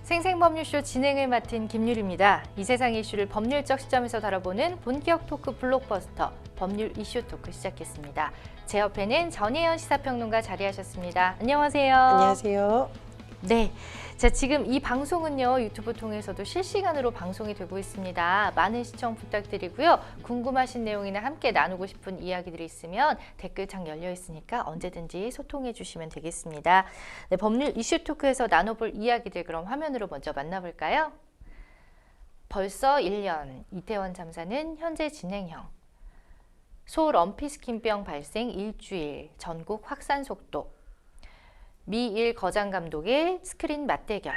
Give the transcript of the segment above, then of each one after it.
생생법률쇼 진행을 맡은 김유리입니다. 이 세상의 이슈를 법률적 시점에서 다뤄보는 본격 토크 블록버스터 법률 이슈 토크 시작했습니다. 제 옆에는 전혜연 시사평론가 자리하셨습니다. 안녕하세요. 안녕하세요. 네, 자, 지금 이 방송은요 유튜브 통해서도 실시간으로 방송이 되고 있습니다. 많은 시청 부탁드리고요. 궁금하신 내용이나 함께 나누고 싶은 이야기들이 있으면 댓글창 열려 있으니까 언제든지 소통해 주시면 되겠습니다. 네, 법률 이슈 토크에서 나눠볼 이야기들 그럼 화면으로 먼저 만나볼까요? 벌써 1년, 이태원 참사는 현재 진행형. 서울 엄피스킨병 발생 일주일, 전국 확산 속도. 미일 거장 감독의 스크린 맞대결.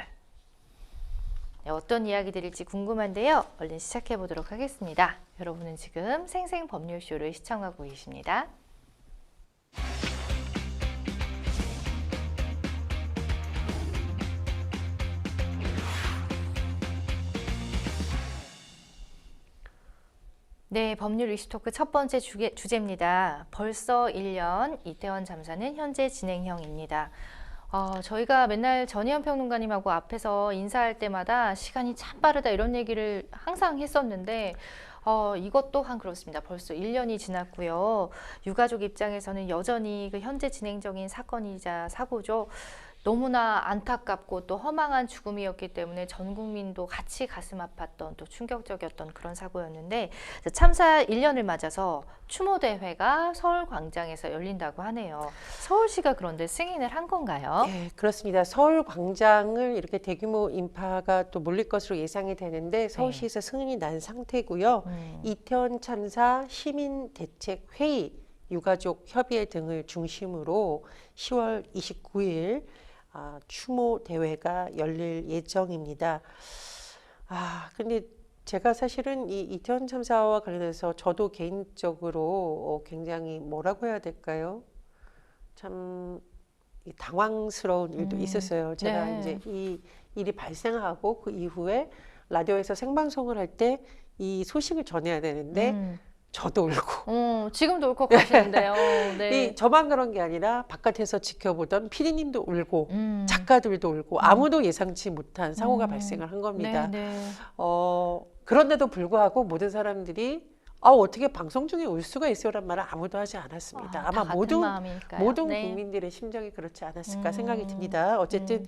네, 어떤 이야기들일지 궁금한데요. 얼른 시작해 보도록 하겠습니다. 여러분은 지금 생생법률쇼를 시청하고 계십니다. 네, 법률 이슈 토크 첫 번째 주제입니다. 벌써 1년, 이태원 참사는 현재 진행형입니다. 저희가 맨날 전혜연 평론가님하고 앞에서 인사할 때마다 시간이 참 빠르다 이런 얘기를 항상 했었는데 이것 또한 그렇습니다. 벌써 1년이 지났고요. 유가족 입장에서는 여전히 그 현재 진행적인 사건이자 사고죠. 너무나 안타깝고 또 허망한 죽음이었기 때문에 전 국민도 같이 가슴 아팠던 또 충격적이었던 그런 사고였는데 참사 1년을 맞아서 추모대회가 서울광장에서 열린다고 하네요. 서울시가 그런데 승인을 한 건가요? 네, 그렇습니다. 서울광장을 이렇게 대규모 인파가 또 몰릴 것으로 예상이 되는데 서울시에서 승인이 난 상태고요. 이태원 참사 시민대책회의, 유가족 협의회 등을 중심으로 10월 29일 추모 대회가 열릴 예정입니다. 근데 제가 사실은 이 이태원 참사와 관련해서 저도 개인적으로 굉장히 뭐라고 해야 될까요? 참 당황스러운 일도 있었어요. 제가 네. 이제 이 일이 발생하고 그 이후에 라디오에서 생방송을 할 때 이 소식을 전해야 되는데 저도 울고 지금도 울컥하시는데요. 네. 저만 그런 게 아니라 바깥에서 지켜보던 피디님도 울고 작가들도 울고 아무도 예상치 못한 사고가 발생을 한 겁니다. 네. 그런데도 불구하고 모든 사람들이 어떻게 방송 중에 울 수가 있어요란 말을 아무도 하지 않았습니다. 아마 모든 네. 국민들의 심정이 그렇지 않았을까 생각이 듭니다. 어쨌든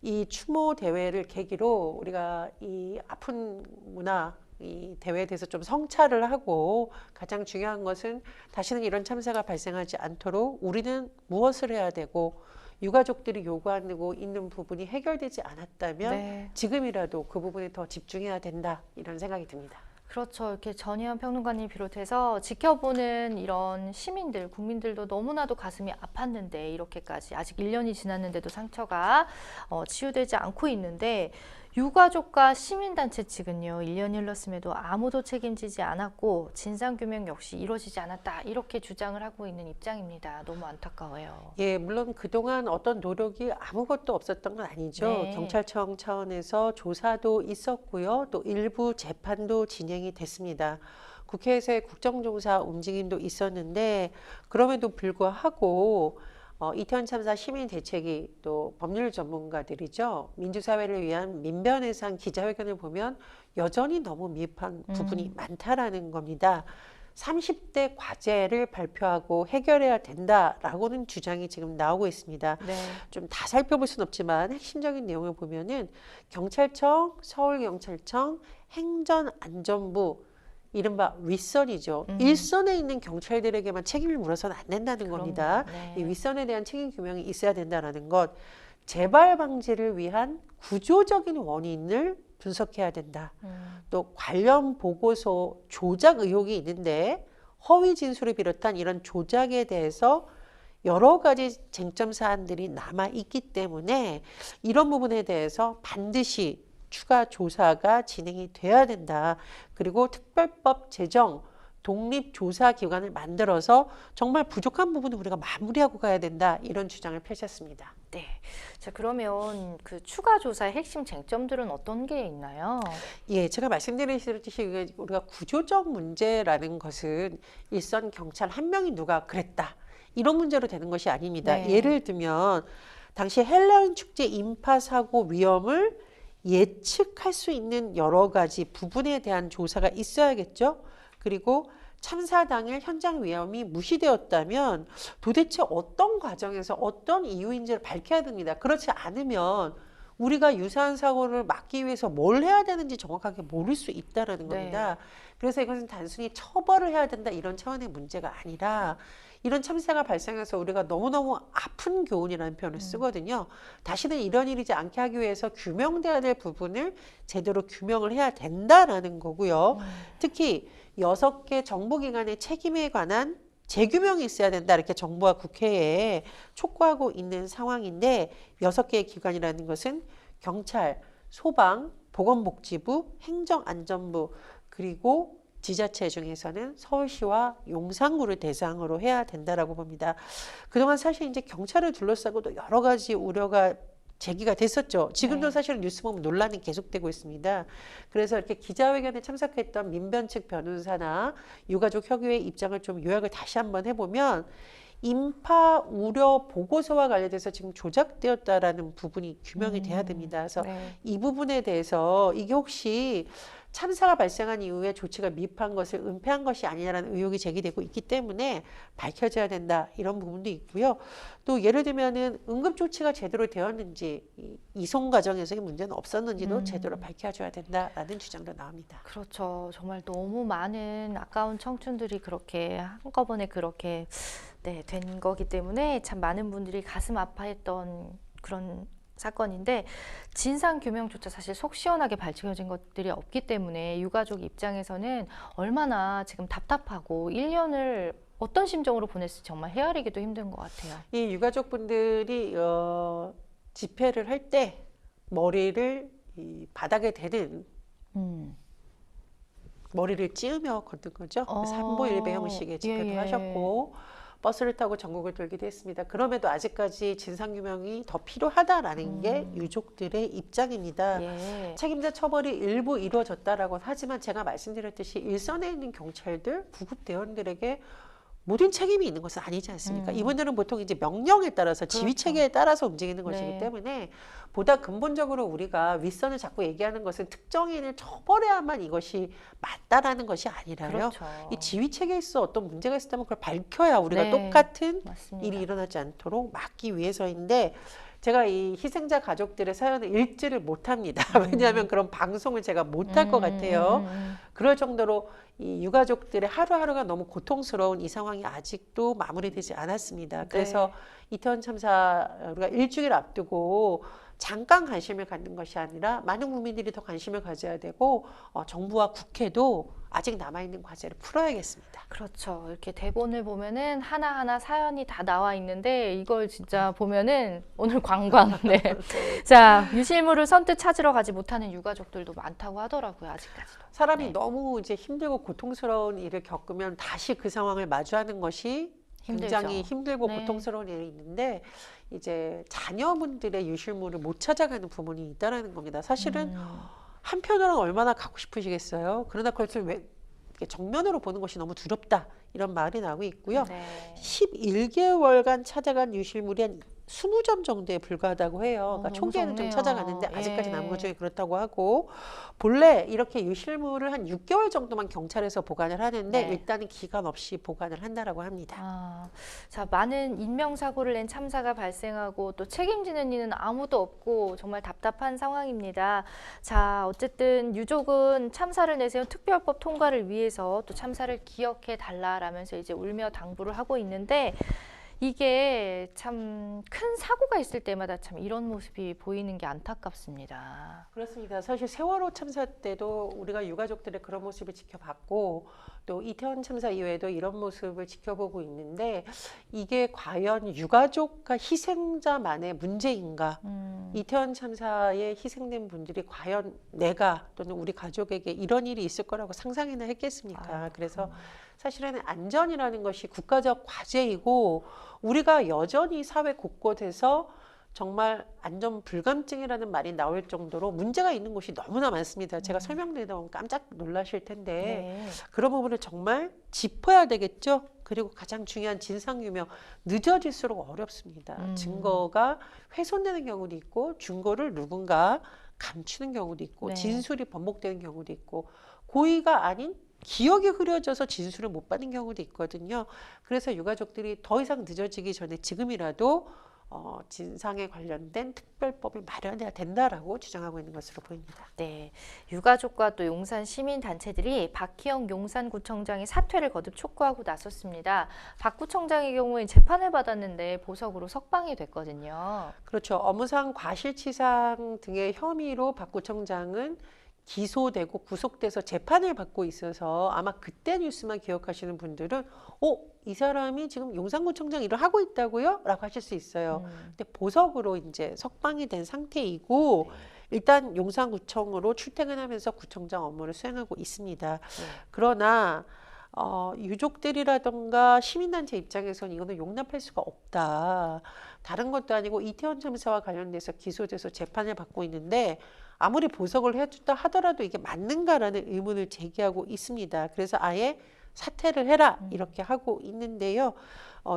이 추모 대회를 계기로 우리가 이 아픈 문화 이 대회에 대해서 좀 성찰을 하고 가장 중요한 것은 다시는 이런 참사가 발생하지 않도록 우리는 무엇을 해야 되고 유가족들이 요구하고 있는 부분이 해결되지 않았다면 지금이라도 그 부분에 더 집중해야 된다 이런 생각이 듭니다. 그렇죠. 이렇게 전혜연 평론가님 비롯해서 지켜보는 이런 시민들, 국민들도 너무나도 가슴이 아팠는데 이렇게까지 아직 1년이 지났는데도 상처가 치유되지 않고 있는데 유가족과 시민단체 측은요. 1년이 흘렀음에도 아무도 책임지지 않았고 진상규명 역시 이루어지지 않았다. 이렇게 주장을 하고 있는 입장입니다. 너무 안타까워요. 예, 물론 그동안 어떤 노력이 아무것도 없었던 건 아니죠. 네. 경찰청 차원에서 조사도 있었고요. 또 일부 재판도 진행이 됐습니다. 국회에서의 국정조사 움직임도 있었는데 그럼에도 불구하고 이태원 참사 시민대책위 또 법률 전문가들이죠. 민주사회를 위한 민변에서 기자회견을 보면 여전히 너무 미흡한 부분이 많다라는 겁니다. 30대 과제를 발표하고 해결해야 된다라고는 주장이 지금 나오고 있습니다. 네. 좀 다 살펴볼 수는 없지만 핵심적인 내용을 보면은 경찰청, 서울경찰청, 행전안전부 이른바 윗선이죠. 일선에 있는 경찰들에게만 책임을 물어서는 안 된다는 겁니다. 네. 이 윗선에 대한 책임 규명이 있어야 된다는 것. 재발 방지를 위한 구조적인 원인을 분석해야 된다. 또 관련 보고서 조작 의혹이 있는데 허위 진술을 비롯한 이런 조작에 대해서 여러 가지 쟁점 사안들이 남아 있기 때문에 이런 부분에 대해서 반드시 추가 조사가 진행이 돼야 된다. 그리고 특별법 제정, 독립조사기관을 만들어서 정말 부족한 부분을 우리가 마무리하고 가야 된다. 이런 주장을 펼쳤습니다. 네. 자, 그러면 그 추가 조사의 핵심 쟁점들은 어떤 게 있나요? 예, 제가 말씀드렸듯이 우리가 구조적 문제라는 것은 일선 경찰 한 명이 누가 그랬다. 이런 문제로 되는 것이 아닙니다. 네. 예를 들면 당시 헬로윈 축제 인파 사고 위험을 예측할 수 있는 여러 가지 부분에 대한 조사가 있어야겠죠. 그리고 참사 당일 현장 위험이 무시되었다면 도대체 어떤 과정에서 어떤 이유인지를 밝혀야 됩니다. 그렇지 않으면 우리가 유사한 사고를 막기 위해서 뭘 해야 되는지 정확하게 모를 수 있다는 겁니다. 그래서 이것은 단순히 처벌을 해야 된다 이런 차원의 문제가 아니라 이런 참사가 발생해서 우리가 너무너무 아픈 교훈이라는 표현을 쓰거든요. 다시는 이런 일이지 않게 하기 위해서 규명돼야 될 부분을 제대로 규명을 해야 된다라는 거고요. 특히 6개 정부기관의 책임에 관한 재규명이 있어야 된다 이렇게 정부와 국회에 촉구하고 있는 상황인데 6개의 기관이라는 것은 경찰, 소방, 보건복지부, 행정안전부 그리고 지자체 중에서는 서울시와 용산구를 대상으로 해야 된다라고 봅니다. 그동안 사실 이제 경찰을 둘러싸고도 여러 가지 우려가 제기가 됐었죠. 지금도 사실은 뉴스 보면 논란이 계속되고 있습니다. 그래서 이렇게 기자회견에 참석했던 민변 측 변호사나 유가족 협의회 입장을 좀 요약을 다시 한번 해보면 인파 우려 보고서와 관련돼서 지금 조작되었다라는 부분이 규명이 돼야 됩니다. 그래서 이 부분에 대해서 이게 혹시 참사가 발생한 이후에 조치가 미흡한 것을 은폐한 것이 아니냐라는 의혹이 제기되고 있기 때문에 밝혀져야 된다 이런 부분도 있고요. 또 예를 들면은 응급 조치가 제대로 되었는지 이송 과정에서의 문제는 없었는지도 제대로 밝혀줘야 된다라는 주장도 나옵니다. 그렇죠. 정말 너무 많은 아까운 청춘들이 그렇게 한꺼번에 그렇게 된 거기 때문에 참 많은 분들이 가슴 아파했던 그런 사건인데 진상 규명조차 사실 속 시원하게 밝혀진 것들이 없기 때문에 유가족 입장에서는 얼마나 지금 답답하고 1년을 어떤 심정으로 보냈을지 정말 헤아리기도 힘든 것 같아요. 이 유가족 분들이 집회를 할 때 머리를 이 바닥에 대는 머리를 찌으며 걷는 거죠. 삼보일배 형식의 집회도 하셨고 버스를 타고 전국을 돌기도 했습니다. 그럼에도 아직까지 진상규명이 더 필요하다라는 게 유족들의 입장입니다. 책임자 처벌이 일부 이루어졌다라고 하지만 제가 말씀드렸듯이 일선에 있는 경찰들, 구급대원들에게 모든 책임이 있는 것은 아니지 않습니까? 이분들은 보통 이제 명령에 따라서 지휘체계에 따라서 움직이는 것이기 때문에 보다 근본적으로 우리가 윗선을 자꾸 얘기하는 것은 특정인을 처벌해야만 이것이 맞다라는 것이 아니라요. 이 지휘체계에서 어떤 문제가 있었다면 그걸 밝혀야 우리가 똑같은 일이 일어나지 않도록 막기 위해서인데 제가 이 희생자 가족들의 사연을 읽지를 못합니다. 왜냐하면 그런 방송을 제가 못할 것 같아요. 그럴 정도로 이 유가족들의 하루하루가 너무 고통스러운 이 상황이 아직도 마무리되지 않았습니다. 그래서 이태원 참사 우리가 일주일 앞두고 잠깐 관심을 갖는 것이 아니라 많은 국민들이 더 관심을 가져야 되고 정부와 국회도 아직 남아있는 과제를 풀어야겠습니다. 그렇죠. 이렇게 대본을 보면은 하나하나 사연이 다 나와 있는데 이걸 진짜 보면은 오늘 관광. 자, 유실물을 선뜻 찾으러 가지 못하는 유가족들도 많다고 하더라고요. 아직까지도. 사람이 너무 이제 힘들고 고통스러운 일을 겪으면 다시 그 상황을 마주하는 것이 굉장히 힘들고 고통스러운 일이 있는데 이제 자녀분들의 유실물을 못 찾아가는 부분이 있다는 겁니다. 사실은 한편으로는 얼마나 가고 싶으시겠어요. 그러나 그것을 왜 정면으로 보는 것이 너무 두렵다 이런 말이 나오고 있고요. 11개월간 찾아간 유실물이 한 20점 정도에 불과하다고 해요. 그러니까 총기에는 좀 찾아갔는데 아직까지 남은 것 중에 그렇다고 하고 본래 이렇게 유실물을 한 6개월 정도만 경찰에서 보관을 하는데 일단은 기간 없이 보관을 한다라고 합니다. 자, 많은 인명사고를 낸 참사가 발생하고 또 책임지는 이는 아무도 없고 정말 답답한 상황입니다. 자, 어쨌든 유족은 참사를 내세운 특별법 통과를 위해서 또 참사를 기억해 달라라면서 이제 울며 당부를 하고 있는데 이게 참 큰 사고가 있을 때마다 참 이런 모습이 보이는 게 안타깝습니다. 그렇습니다. 사실 세월호 참사 때도 우리가 유가족들의 그런 모습을 지켜봤고 또 이태원 참사 이후에도 이런 모습을 지켜보고 있는데 이게 과연 유가족과 희생자만의 문제인가? 이태원 참사에 희생된 분들이 과연 내가 또는 우리 가족에게 이런 일이 있을 거라고 상상이나 했겠습니까? 그래서 사실은 안전이라는 것이 국가적 과제이고 우리가 여전히 사회 곳곳에서 정말 안전 불감증이라는 말이 나올 정도로 문제가 있는 곳이 너무나 많습니다. 제가 설명드리다 보면 깜짝 놀라실 텐데 그런 부분을 정말 짚어야 되겠죠. 그리고 가장 중요한 진상규명 늦어질수록 어렵습니다. 증거가 훼손되는 경우도 있고 증거를 누군가 감추는 경우도 있고 네. 진술이 번복되는 경우도 있고 고의가 아닌 기억이 흐려져서 진술을 못 받는 경우도 있거든요. 그래서 유가족들이 더 이상 늦어지기 전에 지금이라도 진상에 관련된 특별법을 마련해야 된다라고 주장하고 있는 것으로 보입니다. 네, 유가족과 또 용산 시민단체들이 박희영 용산구청장이 사퇴를 거듭 촉구하고 나섰습니다. 박 구청장의 경우에 재판을 받았는데 보석으로 석방이 됐거든요. 그렇죠. 업무상 과실치상 등의 혐의로 박 구청장은 기소되고 구속돼서 재판을 받고 있어서 아마 그때 뉴스만 기억하시는 분들은 이 사람이 지금 용산구청장 일을 하고 있다고요? 라고 하실 수 있어요. 근데 보석으로 이제 석방이 된 상태이고 일단 용산구청으로 출퇴근하면서 구청장 업무를 수행하고 있습니다. 그러나 유족들이라던가 시민단체 입장에서는 이거는 용납할 수가 없다. 다른 것도 아니고 이태원 참사와 관련돼서 기소돼서 재판을 받고 있는데 아무리 보석을 해줬다 하더라도 이게 맞는가라는 의문을 제기하고 있습니다. 그래서 아예 사퇴를 해라 이렇게 하고 있는데요.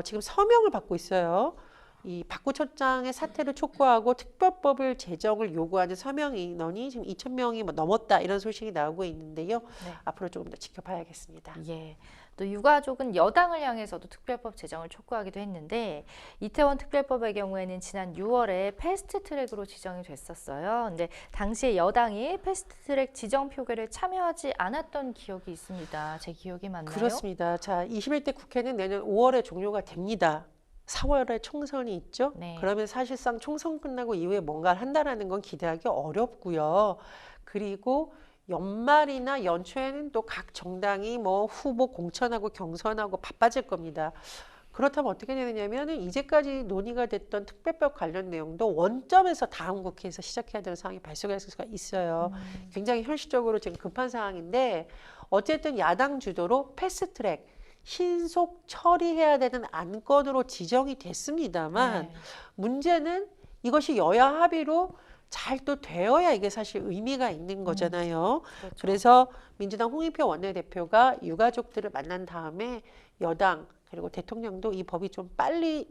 지금 서명을 받고 있어요. 이 박 구청장의 사퇴를 촉구하고 특별법을 제정을 요구하는 서명 인원이 지금 2,000명이 넘었다 이런 소식이 나오고 있는데요. 네. 앞으로 조금 더 지켜봐야겠습니다. 예. 또 유가족은 여당을 향해서도 특별법 제정을 촉구하기도 했는데 이태원 특별법의 경우에는 지난 6월에 패스트트랙으로 지정이 됐었어요. 근데 당시에 여당이 패스트트랙 지정 표결에 참여하지 않았던 기억이 있습니다. 제 기억이 맞나요? 그렇습니다. 자, 21대 국회는 내년 5월에 종료가 됩니다. 4월에 총선이 있죠. 네. 그러면 사실상 총선 끝나고 이후에 뭔가를 한다라는 건 기대하기 어렵고요. 그리고 연말이나 연초에는 또 각 정당이 뭐 후보 공천하고 경선하고 바빠질 겁니다. 그렇다면 어떻게 되느냐면은 이제까지 논의가 됐던 특별법 관련 내용도 원점에서 다음 국회에서 시작해야 되는 상황이 발생할 수가 있어요. 굉장히 현실적으로 지금 급한 상황인데 어쨌든 야당 주도로 패스트트랙 신속 처리해야 되는 안건으로 지정이 됐습니다만 네. 문제는 이것이 여야 합의로 잘 또 되어야 이게 사실 의미가 있는 거잖아요. 그렇죠. 그래서 민주당 홍익표 원내대표가 유가족들을 만난 다음에 여당 그리고 대통령도 이 법이 좀 빨리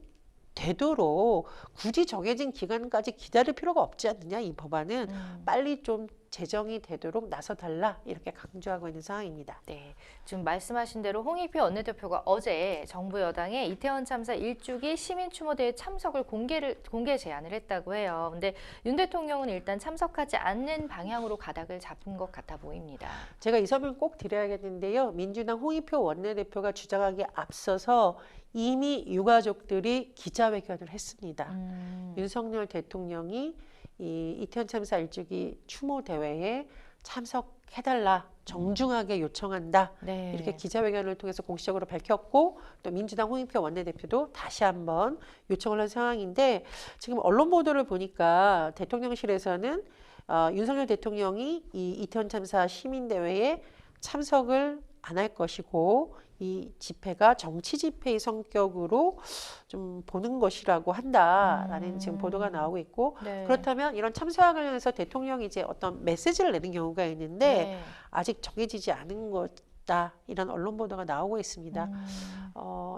되도록 굳이 정해진 기간까지 기다릴 필요가 없지 않느냐. 이 법안은 빨리 좀 제정이 되도록 나서달라 이렇게 강조하고 있는 상황입니다. 네, 지금 말씀하신 대로 홍익표 원내대표가 어제 정부 여당에 이태원 참사 1주기 시민 추모대회 참석을 공개 제안을 했다고 해요. 근데 윤 대통령은 일단 참석하지 않는 방향으로 가닥을 잡은 것 같아 보입니다. 제가 이 설명 꼭 드려야겠는데요. 민주당 홍익표 원내대표가 주장하기에 앞서서 이미 유가족들이 기자회견을 했습니다. 윤석열 대통령이 이 이태원 참사 1주기 추모 대회에 참석해달라 정중하게 요청한다. 네. 이렇게 기자회견을 통해서 공식적으로 밝혔고 또 민주당 홍익표 원내대표도 다시 한번 요청을 한 상황인데 지금 언론 보도를 보니까 대통령실에서는 윤석열 대통령이 이 이태원 참사 시민대회에 참석을 안 할 것이고 이 집회가 정치 집회의 성격으로 좀 보는 것이라고 한다라는 지금 보도가 나오고 있고 네. 그렇다면 이런 참사와 관련해서 대통령이 이제 어떤 메시지를 내는 경우가 있는데 네. 아직 정해지지 않은 것다 이런 언론 보도가 나오고 있습니다.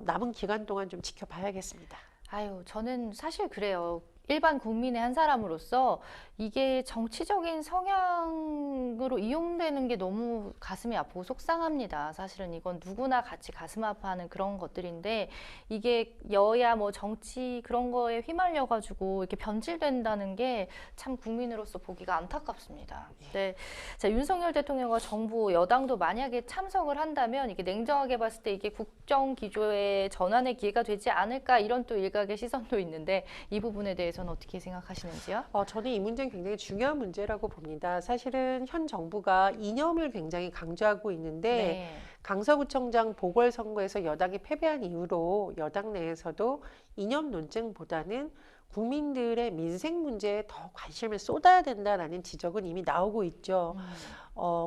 남은 기간 동안 좀 지켜봐야겠습니다. 아유, 저는 사실 그래요. 일반 국민의 한 사람으로서 이게 정치적인 성향으로 이용되는 게 너무 가슴이 아프고 속상합니다. 사실은 이건 누구나 같이 가슴 아파하는 그런 것들인데 이게 여야 뭐 정치 그런 거에 휘말려가지고 이렇게 변질된다는 게 참 국민으로서 보기가 안타깝습니다. 네. 자, 윤석열 대통령과 정부 여당도 만약에 참석을 한다면 이게 냉정하게 봤을 때 이게 국정 기조의 전환의 기회가 되지 않을까 이런 또 일각의 시선도 있는데 이 부분에 대해서는 어떻게 생각하시는지요? 저는 이 문제는 굉장히 중요한 문제라고 봅니다. 사실은 현 정부가 이념을 굉장히 강조하고 있는데 네. 강서구청장 보궐선거에서 여당이 패배한 이후로 여당 내에서도 이념 논쟁보다는 국민들의 민생 문제에 더 관심을 쏟아야 된다라는 지적은 이미 나오고 있죠.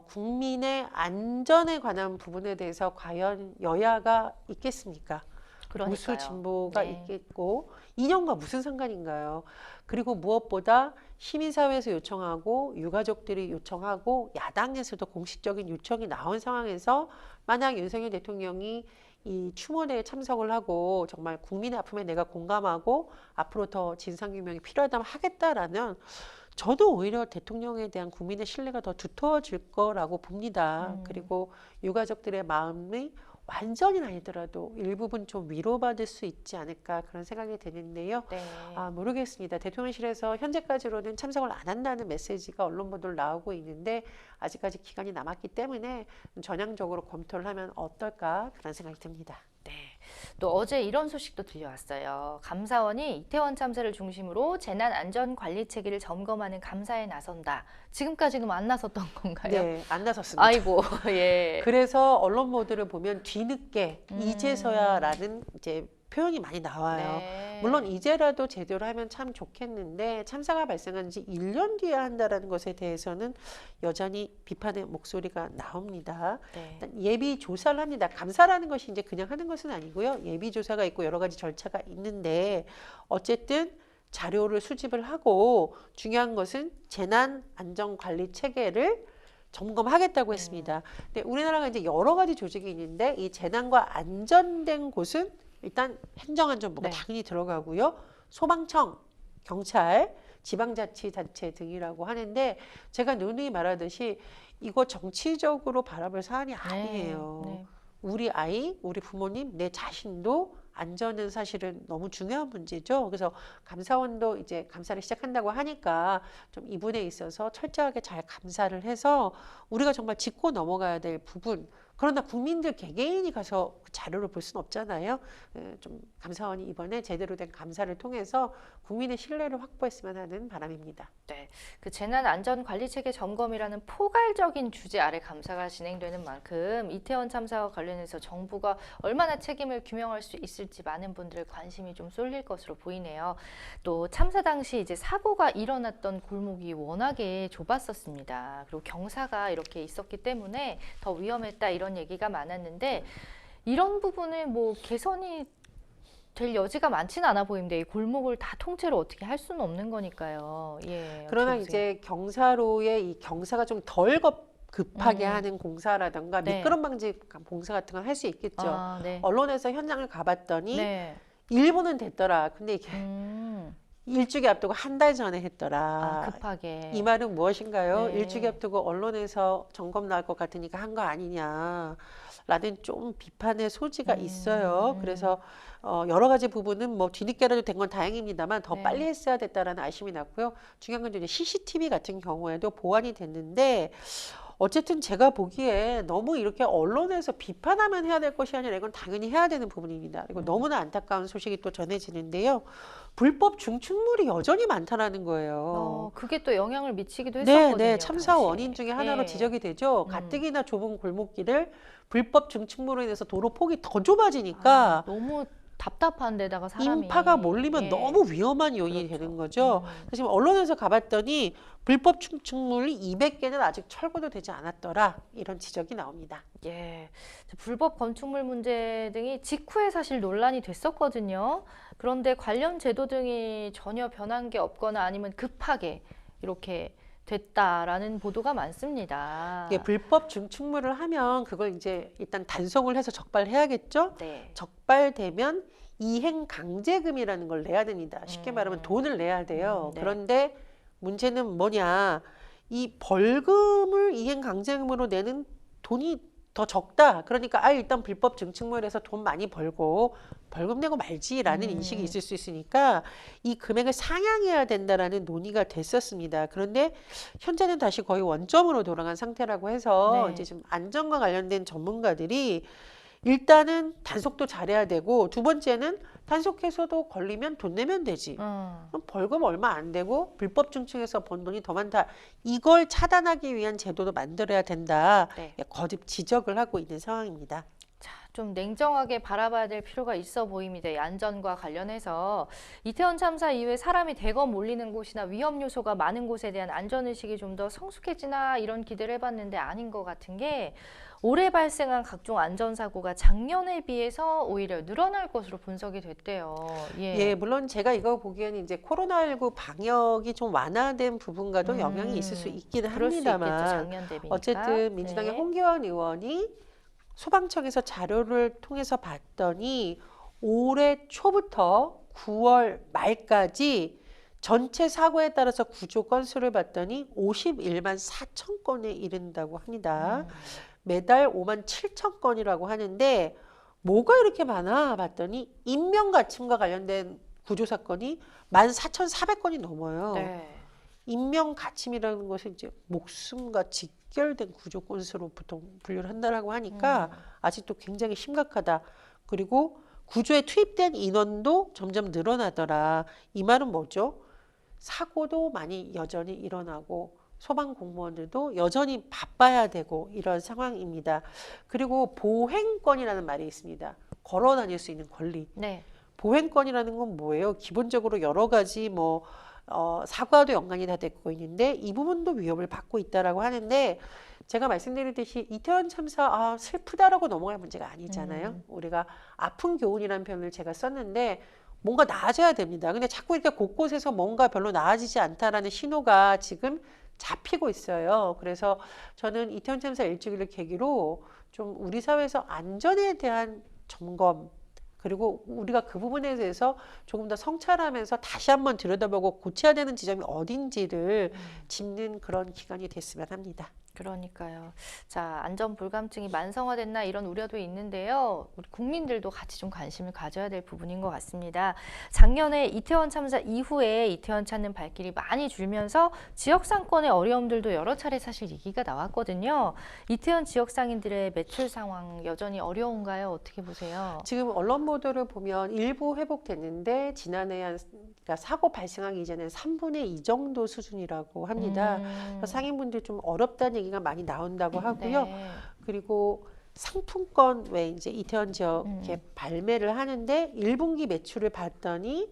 국민의 안전에 관한 부분에 대해서 과연 여야가 있겠습니까? 그러니까요. 보수 진보가 네. 있겠고 이념과 무슨 상관인가요? 그리고 무엇보다 시민사회에서 요청하고 유가족들이 요청하고 야당에서도 공식적인 요청이 나온 상황에서 만약 윤석열 대통령이 이 추모대에 참석을 하고 정말 국민의 아픔에 내가 공감하고 앞으로 더 진상규명이 필요하다면 하겠다라는 저도 오히려 대통령에 대한 국민의 신뢰가 더 두터워질 거라고 봅니다. 그리고 유가족들의 마음이 완전히 아니더라도 일부분 좀 위로받을 수 있지 않을까 그런 생각이 드는데요. 네. 모르겠습니다. 대통령실에서 현재까지로는 참석을 안 한다는 메시지가 언론 보도로 나오고 있는데 아직까지 기간이 남았기 때문에 전향적으로 검토를 하면 어떨까 그런 생각이 듭니다. 네. 또 어제 이런 소식도 들려왔어요. 감사원이 이태원 참사를 중심으로 재난 안전 관리 체계를 점검하는 감사에 나선다. 지금까지는 안 나섰던 건가요? 네, 안 나섰습니다. 아이고, 예. 그래서 언론 보도를 보면 뒤늦게 이제서야라는 이제 표현이 많이 나와요. 네. 물론 이제라도 제대로 하면 참 좋겠는데 참사가 발생한 지 1년 뒤에 한다라는 것에 대해서는 여전히 비판의 목소리가 나옵니다. 네. 일단 예비 조사를 합니다. 감사라는 것이 이제 그냥 하는 것은 아니고요. 예비 조사가 있고 여러 가지 절차가 있는데 어쨌든 자료를 수집을 하고 중요한 것은 재난 안전 관리 체계를 점검하겠다고 했습니다. 근데 우리나라가 이제 여러 가지 조직이 있는데 이 재난과 안전된 곳은 일단 행정안전부가 네. 당연히 들어가고요. 소방청, 경찰, 지방자치단체 등이라고 하는데 제가 누누이 말하듯이 이거 정치적으로 바라볼 사안이 아니에요. 네. 우리 아이, 우리 부모님, 내 자신도 안전은 사실은 너무 중요한 문제죠. 그래서 감사원도 이제 감사를 시작한다고 하니까 좀 이 부분에 있어서 철저하게 잘 감사를 해서 우리가 정말 짚고 넘어가야 될 부분. 그러나 국민들 개개인이 가서 그 자료를 볼 수는 없잖아요. 좀 감사원이 이번에 제대로 된 감사를 통해서 국민의 신뢰를 확보했으면 하는 바람입니다. 네, 그 재난 안전 관리 체계 점검이라는 포괄적인 주제 아래 감사가 진행되는 만큼 이태원 참사와 관련해서 정부가 얼마나 책임을 규명할 수 있을지 많은 분들의 관심이 좀 쏠릴 것으로 보이네요. 또 참사 당시 이제 사고가 일어났던 골목이 워낙에 좁았었습니다. 그리고 경사가 이렇게 있었기 때문에 더 위험했다 이런 얘기가 많았는데 이런 부분을 뭐 개선이 될 여지가 많지는 않아 보이는데 이 골목을 다 통째로 어떻게 할 수는 없는 거니까요. 예. 그러나 어떻게 보세요? 이제 경사로의 이 경사가 좀 덜 급하게 하는 공사라든가 네. 미끄럼 방지 공사 같은 건 할 수 있겠죠. 네. 언론에서 현장을 가봤더니 네. 일부는 됐더라. 근데 이게 일주기 앞두고 한 달 전에 했더라. 급하게. 이 말은 무엇인가요? 네. 일주기 앞두고 언론에서 점검 나올 것 같으니까 한 거 아니냐. 라는 좀 비판의 소지가 있어요. 그래서 여러 가지 부분은 뭐 뒤늦게라도 된 건 다행입니다만 더 네. 빨리 했어야 됐다라는 아쉬움이 났고요. 중요한 건 이제 CCTV 같은 경우에도 보완이 됐는데 어쨌든 제가 보기에 너무 이렇게 언론에서 비판하면 해야 될 것이 아니라 이건 당연히 해야 되는 부분입니다. 그리고 너무나 안타까운 소식이 또 전해지는데요. 불법 중축물이 여전히 많다라는 거예요. 그게 또 영향을 미치기도 네, 했었거든요. 네, 참사 당시에. 원인 중에 하나로 네. 지적이 되죠. 가뜩이나 좁은 골목길을 불법 중축물로 인해서 도로 폭이 더 좁아지니까 너무 답답한 데다가 사람이 인파가 몰리면 예. 너무 위험한 요인이 그렇죠. 되는 거죠. 그래서 지금 언론에서 가봤더니 불법 중축물이 200개는 아직 철거도 되지 않았더라. 이런 지적이 나옵니다. 예, 불법 건축물 문제 등이 직후에 사실 논란이 됐었거든요. 그런데 관련 제도 등이 전혀 변한 게 없거나 아니면 급하게 이렇게 됐다라는 보도가 많습니다. 이게 불법 중축물을 하면 그걸 이제 일단 단속을 해서 적발해야겠죠. 네. 적발되면 이행 강제금이라는 걸 내야 됩니다. 쉽게 말하면 돈을 내야 돼요. 네. 그런데 문제는 뭐냐? 이 벌금을 이행 강제금으로 내는 돈이 더 적다. 그러니까 일단 불법 증축물에서 돈 많이 벌고 벌금 내고 말지라는 인식이 있을 수 있으니까 이 금액을 상향해야 된다라는 논의가 됐었습니다. 그런데 현재는 다시 거의 원점으로 돌아간 상태라고 해서 네. 이제 좀 안전과 관련된 전문가들이 일단은 단속도 잘해야 되고 두 번째는 단속해서도 걸리면 돈 내면 되지. 그럼 벌금 얼마 안 되고 불법 증축에서 번 돈이 더 많다. 이걸 차단하기 위한 제도도 만들어야 된다. 네. 거듭 지적을 하고 있는 상황입니다. 자, 좀 냉정하게 바라봐야 될 필요가 있어 보입니다. 이 안전과 관련해서 이태원 참사 이후에 사람이 대거 몰리는 곳이나 위험 요소가 많은 곳에 대한 안전의식이 좀 더 성숙해지나 이런 기대를 해봤는데 아닌 것 같은 게 올해 발생한 각종 안전사고가 작년에 비해서 오히려 늘어날 것으로 분석이 됐대요. 예, 물론 제가 이거 보기에는 이제 코로나19 방역이 좀 완화된 부분과도 영향이 있을 수 있기는 그럴 수 있겠죠, 합니다만 작년 대비니까. 어쨌든 민주당의 네. 홍기환 의원이 소방청에서 자료를 통해서 봤더니 올해 초부터 9월 말까지 전체 사고에 따라서 구조 건수를 봤더니 51만 4천 건에 이른다고 합니다. 매달 5만 7천 건이라고 하는데 뭐가 이렇게 많아 봤더니 인명가침과 관련된 구조 사건이 14,400건이 넘어요. 네. 인명가침이라는 것은 이제 목숨과 직결된 구조 건수로 보통 분류를 한다라고 하니까 아직도 굉장히 심각하다. 그리고 구조에 투입된 인원도 점점 늘어나더라. 이 말은 뭐죠? 사고도 많이 여전히 일어나고 소방 공무원들도 여전히 바빠야 되고 이런 상황입니다. 그리고 보행권이라는 말이 있습니다. 걸어 다닐 수 있는 권리. 네. 보행권이라는 건 뭐예요? 기본적으로 여러 가지 사고와도 연관이 다 되고 있는데 이 부분도 위협을 받고 있다라고 하는데 제가 말씀드렸듯이 이태원 참사 슬프다라고 넘어갈 문제가 아니잖아요. 우리가 아픈 교훈이라는 표현을 제가 썼는데 뭔가 나아져야 됩니다. 근데 자꾸 이렇게 곳곳에서 뭔가 별로 나아지지 않다라는 신호가 지금 잡히고 있어요. 그래서 저는 이태원 참사 일주기를 계기로 좀 우리 사회에서 안전에 대한 점검 그리고 우리가 그 부분에 대해서 조금 더 성찰하면서 다시 한번 들여다보고 고쳐야 되는 지점이 어딘지를 짚는 그런 기간이 됐으면 합니다. 그러니까요. 자, 안전 불감증이 만성화됐나 이런 우려도 있는데요. 우리 국민들도 같이 좀 관심을 가져야 될 부분인 것 같습니다. 작년에 이태원 참사 이후에 이태원 찾는 발길이 많이 줄면서 지역 상권의 어려움들도 여러 차례 사실 얘기가 나왔거든요. 이태원 지역 상인들의 매출 상황 여전히 어려운가요? 어떻게 보세요? 지금 언론 보도를 보면 일부 회복됐는데 지난해 그러니까 사고 발생하기 이전에 3분의 2 정도 수준이라고 합니다. 상인분들 좀 어렵다는 얘기가 많이 나온다고 하고요. 네. 그리고 상품권 왜 이제 이태원 지역에 발매를 하는데 1분기 매출을 봤더니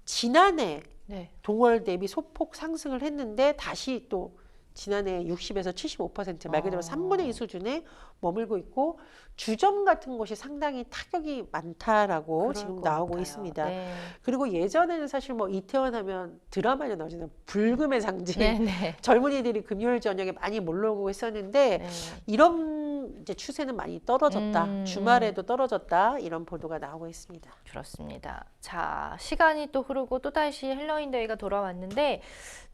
지난해 네. 동월 대비 소폭 상승을 했는데 다시 또 지난해 60에서 75%말 그대로 3분의 2 수준에 머물고 있고 주점 같은 곳이 상당히 타격이 많다라고 지금 나오고 있습니다. 네. 그리고 예전에는 사실 이태원 하면 드라마에 나오잖아요. 불금의 상징. 네. 젊은이들이 금요일 저녁에 많이 몰려오고 했었는데 네. 이런 이제 추세는 많이 떨어졌다. 주말에도 떨어졌다. 이런 보도가 나오고 있습니다. 그렇습니다. 자, 시간이 또 흐르고 또다시 헬로윈 데이가 돌아왔는데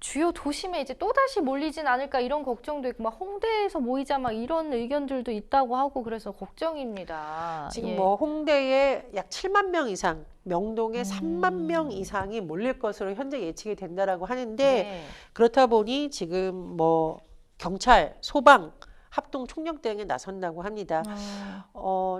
주요 도심에 이제 또다시 몰리진 않을까 이런 걱정도 있고 막 홍대에서 모이자 막 이런 의견들도 있다고 하고 그래서 걱정입니다. 지금 예. 홍대에 약 7만 명 이상, 명동에 3만 명 이상이 몰릴 것으로 현재 예측이 된다라고 하는데 네. 그렇다 보니 지금 경찰, 소방 합동 총력 대응에 나선다고 합니다.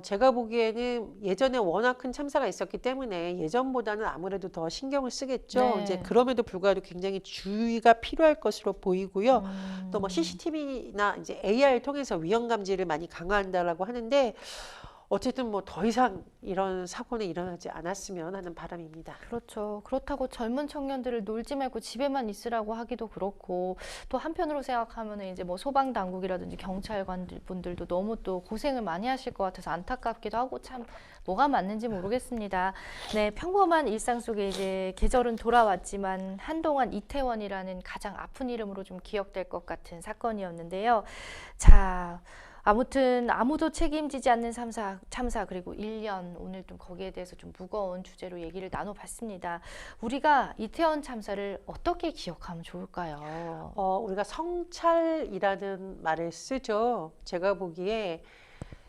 제가 보기에는 예전에 워낙 큰 참사가 있었기 때문에 예전보다는 아무래도 더 신경을 쓰겠죠. 네. 이제 그럼에도 불구하고 굉장히 주의가 필요할 것으로 보이고요. 또 CCTV나 이제 AR 통해서 위험 감지를 많이 강화한다라고 하는데 어쨌든 더 이상 이런 사고는 일어나지 않았으면 하는 바람입니다. 그렇죠. 그렇다고 젊은 청년들을 놀지 말고 집에만 있으라고 하기도 그렇고 또 한편으로 생각하면 이제 소방 당국이라든지 경찰관 분들도 너무 또 고생을 많이 하실 것 같아서 안타깝기도 하고 참 뭐가 맞는지 모르겠습니다. 네, 평범한 일상 속에 이제 계절은 돌아왔지만 한동안 이태원이라는 가장 아픈 이름으로 좀 기억될 것 같은 사건이었는데요. 자. 아무튼 아무도 책임지지 않는 참사 그리고 1년 오늘 좀 거기에 대해서 좀 무거운 주제로 얘기를 나눠봤습니다. 우리가 이태원 참사를 어떻게 기억하면 좋을까요? 우리가 성찰이라는 말을 쓰죠. 제가 보기에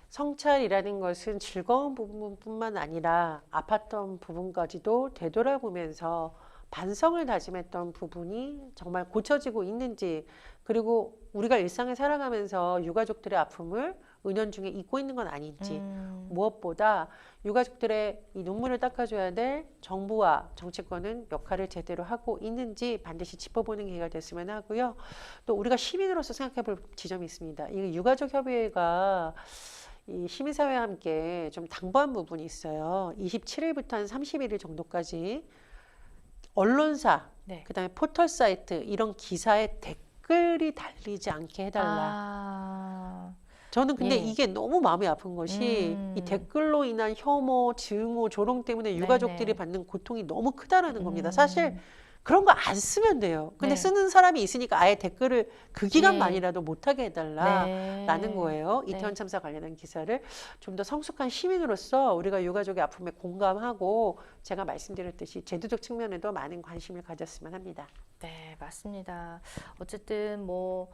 성찰이라는 것은 즐거운 부분뿐만 아니라 아팠던 부분까지도 되돌아보면서 반성을 다짐했던 부분이 정말 고쳐지고 있는지 그리고 우리가 일상을 살아가면서 유가족들의 아픔을 은연중에 잊고 있는 건 아닌지 무엇보다 유가족들의 이 눈물을 닦아줘야 될 정부와 정치권은 역할을 제대로 하고 있는지 반드시 짚어보는 기회가 됐으면 하고요. 또 우리가 시민으로서 생각해 볼 지점이 있습니다. 이 유가족 협의회가 이 시민사회와 함께 좀 당부한 부분이 있어요. 27일부터 한 31일 정도까지 언론사, 네. 그다음에 포털 사이트 이런 기사에 댓글이 달리지 않게 해달라. 저는 근데 예. 이게 너무 마음이 아픈 것이 이 댓글로 인한 혐오, 증오, 조롱 때문에 유가족들이 네네. 받는 고통이 너무 크다라는 겁니다. 사실 그런 거 안 쓰면 돼요. 근데 네. 쓰는 사람이 있으니까 아예 댓글을 그 기간만이라도 네. 못하게 해달라라는 네. 거예요. 네. 이태원 참사 관련한 기사를 좀 더 성숙한 시민으로서 우리가 유가족의 아픔에 공감하고 제가 말씀드렸듯이 제도적 측면에도 많은 관심을 가졌으면 합니다. 네, 맞습니다. 어쨌든 뭐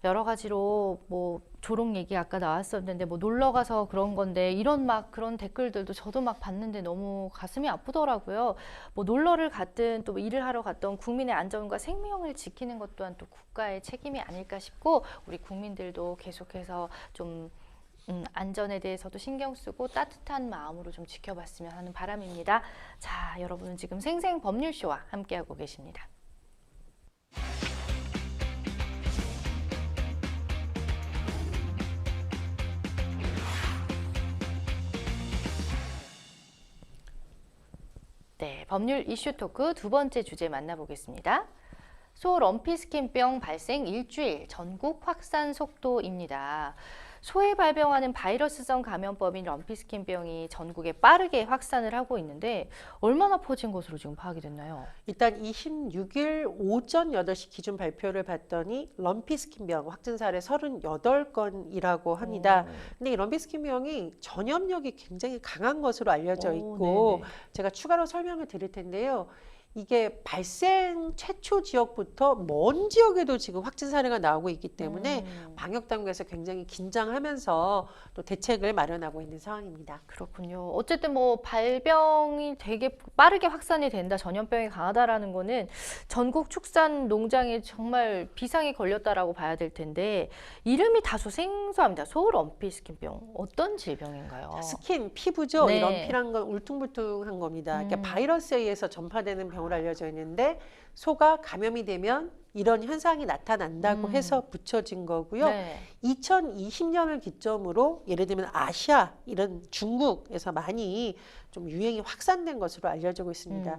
여러 가지로 뭐 조롱 얘기 아까 나왔었는데 뭐 놀러 가서 그런 건데 이런 막 그런 댓글들도 저도 막 봤는데 너무 가슴이 아프더라고요. 뭐 놀러를 갔든 또 일을 하러 갔던 국민의 안전과 생명을 지키는 것 또한 또 국가의 책임이 아닐까 싶고 우리 국민들도 계속해서 좀 안전에 대해서도 신경 쓰고 따뜻한 마음으로 좀 지켜봤으면 하는 바람입니다. 자, 여러분은 지금 생생 법률쇼와 함께하고 계십니다. 네, 법률 이슈 토크 두 번째 주제 만나보겠습니다. 소 럼피스킨병 발생 일주일 전국 확산 속도입니다. 소에 발병하는 바이러스성 감염법인 럼피스킨병이 전국에 빠르게 확산을 하고 있는데 얼마나 퍼진 것으로 지금 파악이 됐나요? 일단 26일 오전 8시 기준 발표를 봤더니 럼피스킨병 확진 사례 38건이라고 합니다. 근데 이 럼피스킨병이 전염력이 굉장히 강한 것으로 알려져 있고 네네. 제가 추가로 설명을 드릴 텐데요. 이게 발생 최초 지역부터 먼 지역에도 지금 확진 사례가 나오고 있기 때문에 방역 당국에서 굉장히 긴장하면서 또 대책을 마련하고 있는 상황입니다. 그렇군요. 어쨌든 뭐 발병이 되게 빠르게 확산이 된다, 전염병이 강하다라는 거는 전국 축산 농장에 정말 비상이 걸렸다라고 봐야 될 텐데 이름이 다소 생소합니다. 소럼피스킨병 어떤 질병인가요? 스킨, 피부죠. 네. 이 럼피란 건 울퉁불퉁한 겁니다. 그러니까 바이러스에 의해서 전파되는 병으로 알려져 있는데 소가 감염이 되면 이런 현상이 나타난다고 해서 붙여진 거고요. 네. 2020년을 기점으로 예를 들면 아시아 이런 중국에서 많이 좀 유행이 확산된 것으로 알려지고 있습니다.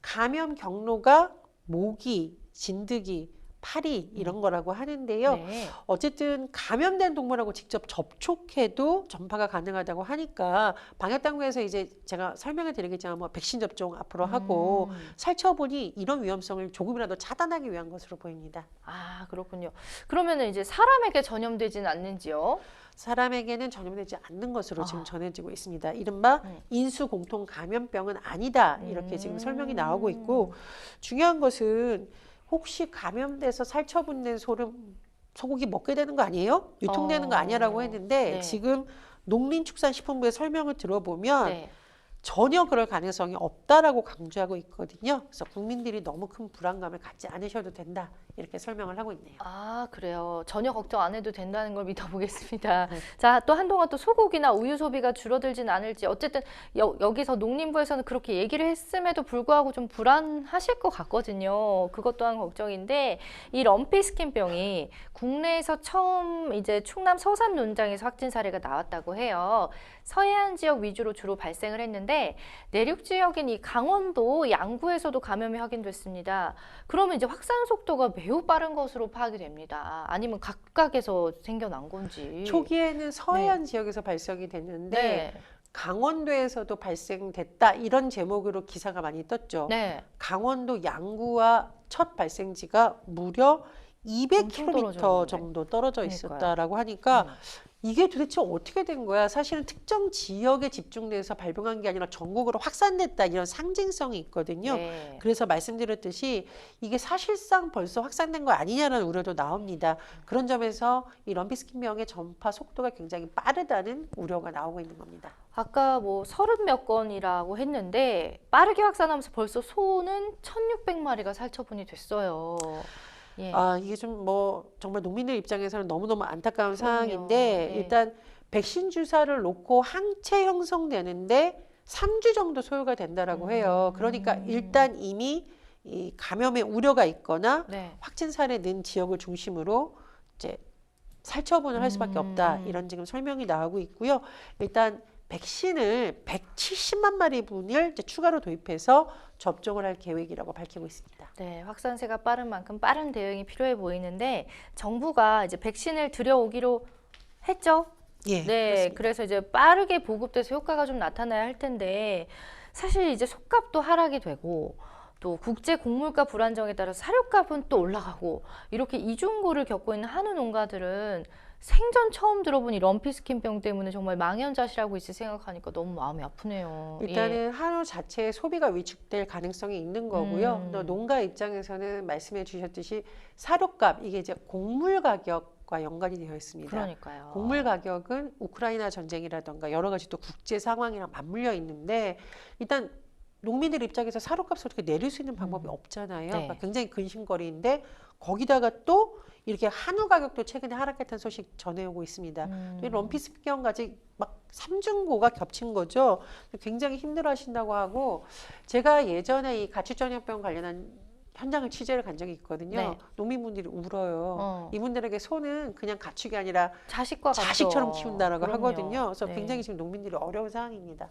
감염 경로가 모기, 진드기, 파리 이런 거라고 하는데요. 네. 어쨌든 감염된 동물하고 직접 접촉해도 전파가 가능하다고 하니까 방역당국에서 이제 제가 설명을 드리겠지만 뭐 백신 접종 앞으로 하고 살펴보니 이런 위험성을 조금이라도 차단하기 위한 것으로 보입니다. 아, 그렇군요. 그러면은 이제 사람에게 전염되지는 않는지요? 사람에게는 전염되지 않는 것으로 지금 전해지고 있습니다. 이른바 인수공통 감염병은 아니다 이렇게 지금 설명이 나오고 있고 중요한 것은 혹시 감염돼서 살처분된 소고기 먹게 되는 거 아니에요? 유통되는 거 아니야라고 했는데 네. 지금 농林축산식품부의 설명을 들어보면 네. 전혀 그럴 가능성이 없다라고 강조하고 있거든요. 그래서 국민들이 너무 큰 불안감을 갖지 않으셔도 된다 이렇게 설명을 하고 있네요. 아, 그래요. 전혀 걱정 안 해도 된다는 걸 믿어보겠습니다. 자, 또 한동안 또 소고기나 우유 소비가 줄어들진 않을지 어쨌든 여기서 농림부에서는 그렇게 얘기를 했음에도 불구하고 좀 불안하실 것 같거든요. 그것 또한 걱정인데 이 럼피스킨병이 국내에서 처음 이제 충남 서산 농장에서 확진 사례가 나왔다고 해요. 서해안 지역 위주로 주로 발생을 했는데 내륙 지역인 이 강원도 양구에서도 감염이 확인됐습니다. 그러면 이제 확산 속도가 매우 빠른 것으로 파악이 됩니다. 아니면 각각에서 생겨난 건지. 초기에는 서해안 지역에서 발생이 됐는데 네. 강원도에서도 발생됐다 이런 제목으로 기사가 많이 떴죠. 네. 강원도 양구와 첫 발생지가 무려 떨어져 200km 있는데. 정도 떨어져 그러니까요. 있었다라고 하니까 이게 도대체 어떻게 된 거야? 사실은 특정 지역에 집중돼서 발병한 게 아니라 전국으로 확산됐다 이런 상징성이 있거든요. 네. 그래서 말씀드렸듯이 이게 사실상 벌써 확산된 거 아니냐라는 우려도 나옵니다. 그런 점에서 이 럼피스킨병의 전파 속도가 굉장히 빠르다는 우려가 나오고 있는 겁니다. 아까 뭐 30몇 건이라고 했는데 빠르게 확산하면서 벌써 소는 1,600마리가 살처분이 됐어요. 예. 아, 이게 좀 뭐 정말 농민들 입장에서는 너무너무 안타까운 상황인데 네. 일단 백신 주사를 놓고 항체 형성되는데 3주 정도 소요가 된다라고 해요. 그러니까 일단 이미 이 감염의 우려가 있거나 네. 확진 사례 는 지역을 중심으로 이제 살처분을 할 수밖에 없다. 이런 지금 설명이 나오고 있고요. 일단 백신을 170만 마리 분을 이제 추가로 도입해서 접종을 할 계획이라고 밝히고 있습니다. 네, 확산세가 빠른 만큼 빠른 대응이 필요해 보이는데 정부가 이제 백신을 들여오기로 했죠. 예, 네, 그렇습니다. 그래서 이제 빠르게 보급돼서 효과가 좀 나타나야 할 텐데 사실 이제 솥값도 하락이 되고 또 국제 곡물가 불안정에 따라 사료값은 또 올라가고 이렇게 이중고를 겪고 있는 한우 농가들은 생전 처음 들어본 이 럼피스킨병 때문에 정말 망연자실하고 있을 생각하니까 너무 마음이 아프네요. 일단은 한우 자체의 소비가 위축될 가능성이 있는 거고요. 또 농가 입장에서는 말씀해 주셨듯이 사료값, 이게 이제 곡물 가격과 연관이 되어 있습니다. 그러니까요. 곡물 가격은 우크라이나 전쟁이라던가 여러 가지 또 국제 상황이랑 맞물려 있는데 일단 농민들 입장에서 사료값을 어떻게 내릴 수 있는 방법이 없잖아요. 네. 그러니까 굉장히 근심거리인데 거기다가 또 이렇게 한우 가격도 최근에 하락했다는 소식 전해오고 있습니다. 또 이 럼피스병 같이 막 삼중고가 겹친 거죠. 굉장히 힘들어하신다고 하고 제가 예전에 이 가축전염병 관련한 현장을 취재를 간 적이 있거든요. 네. 농민분들이 울어요. 이분들에게 소는 그냥 가축이 아니라 자식과 같죠. 자식처럼 키운다라고 그럼요. 하거든요. 그래서 네. 굉장히 지금 농민들이 어려운 상황입니다.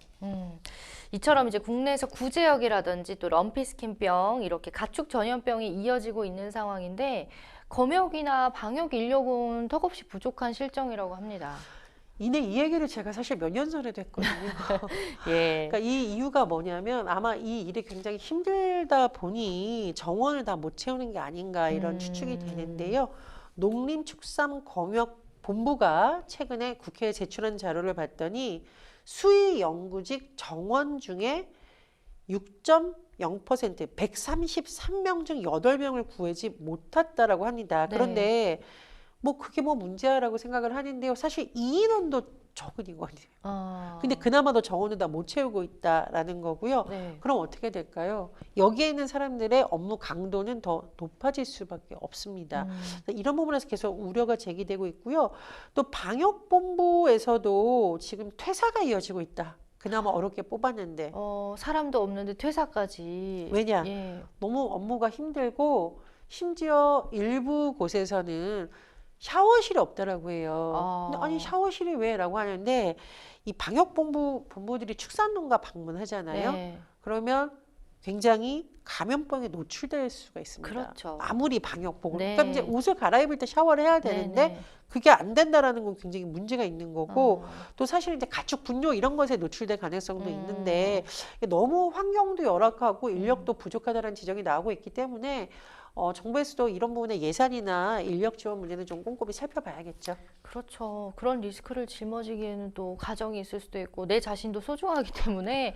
이처럼 이제 국내에서 구제역이라든지 또 럼피스킨병 이렇게 가축 전염병이 이어지고 있는 상황인데 검역이나 방역 인력은 턱없이 부족한 실정이라고 합니다. 이내 이 얘기를 제가 사실 몇 년 전에도 했거든요. 예. 그러니까 이 이유가 뭐냐면 아마 이 일이 굉장히 힘들다 보니 정원을 다 못 채우는 게 아닌가 이런 추측이 되는데요. 농림축산검역본부가 최근에 국회에 제출한 자료를 봤더니 수의 영구직 정원 중에 6.0% 133명 중 8명을 구하지 못했다라고 합니다. 네. 그런데 뭐 그게 뭐 문제야라고 생각을 하는데요. 사실 이 인원도 적은 인원이에요. 근데 그나마도 정원을 다 못 채우고 있다라는 거고요. 네. 그럼 어떻게 될까요? 여기에 있는 사람들의 업무 강도는 더 높아질 수밖에 없습니다. 이런 부분에서 계속 우려가 제기되고 있고요. 또 방역본부에서도 지금 퇴사가 이어지고 있다. 그나마 어렵게 뽑았는데 사람도 없는데 퇴사까지. 왜냐? 예. 너무 업무가 힘들고 심지어 일부 곳에서는 샤워실이 없다라고 해요. 근데 아니 샤워실이 왜? 라고 하는데 이 방역본부들이 축산농가 방문하잖아요. 네. 그러면 굉장히 감염병에 노출될 수가 있습니다. 그렇죠. 아무리 방역복을. 네. 그러니까 이제 옷을 갈아입을 때 샤워를 해야 되는데 네. 그게 안 된다라는 건 굉장히 문제가 있는 거고 또 사실 이제 가축 분뇨 이런 것에 노출될 가능성도 있는데 너무 환경도 열악하고 인력도 부족하다는 지적이 나오고 있기 때문에 정부에서도 이런 부분에 예산이나 인력 지원 문제는 좀 꼼꼼히 살펴봐야겠죠. 그렇죠. 그런 리스크를 жил머지기에는 또 가정이 있을 수도 있고 내 자신도 소중하기 때문에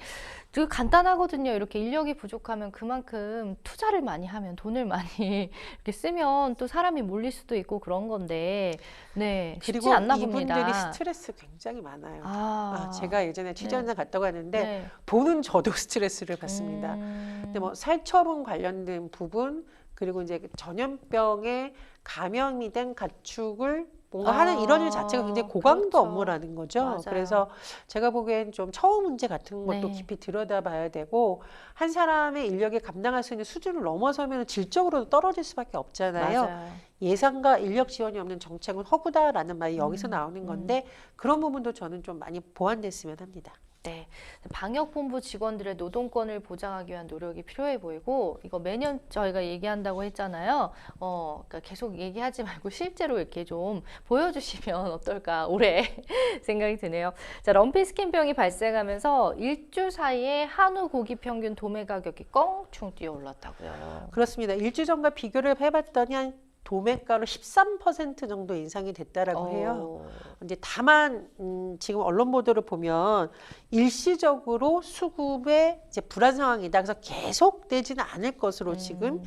되게 간단하거든요. 이렇게 인력이 부족하면 그만큼 투자를 많이 하면 돈을 많이 이렇게 쓰면 또 사람이 몰릴 수도 있고 그런 건데 네, 쉽지 그리고 않나 이분들이 봅니다. 스트레스 굉장히 많아요. 아, 제가 예전에 취재 현장 갔다고 하는데 네. 보는 저도 스트레스를 받습니다. 근데 뭐 살처분 관련된 부분 그리고 이제 전염병에 감염이 된 가축을 뭔가 하는 이런 일 자체가 굉장히 고강도 그렇죠. 업무라는 거죠. 맞아요. 그래서 제가 보기엔 좀 처우 문제 같은 것도 네. 깊이 들여다봐야 되고 한 사람의 인력이 감당할 수 있는 수준을 넘어서면 질적으로도 떨어질 수밖에 없잖아요. 맞아요. 예산과 인력 지원이 없는 정책은 허구다라는 말이 여기서 나오는 건데 그런 부분도 저는 좀 많이 보완됐으면 합니다. 네, 방역본부 직원들의 노동권을 보장하기 위한 노력이 필요해 보이고 이거 매년 저희가 얘기한다고 했잖아요. 그러니까 계속 얘기하지 말고 실제로 이렇게 좀 보여주시면 어떨까 올해 생각이 드네요. 자, 럼피스킨병이 발생하면서 일주 사이에 한우 고기 평균 도매 가격이 껑충 뛰어 올랐다고요. 그렇습니다. 일주 전과 비교를 해봤더니 한 도매가로 13% 정도 인상이 됐다라고 해요. 이제 다만 지금 언론 보도를 보면 일시적으로 수급의 이제 불안 상황이다. 그래서 계속되지는 않을 것으로 지금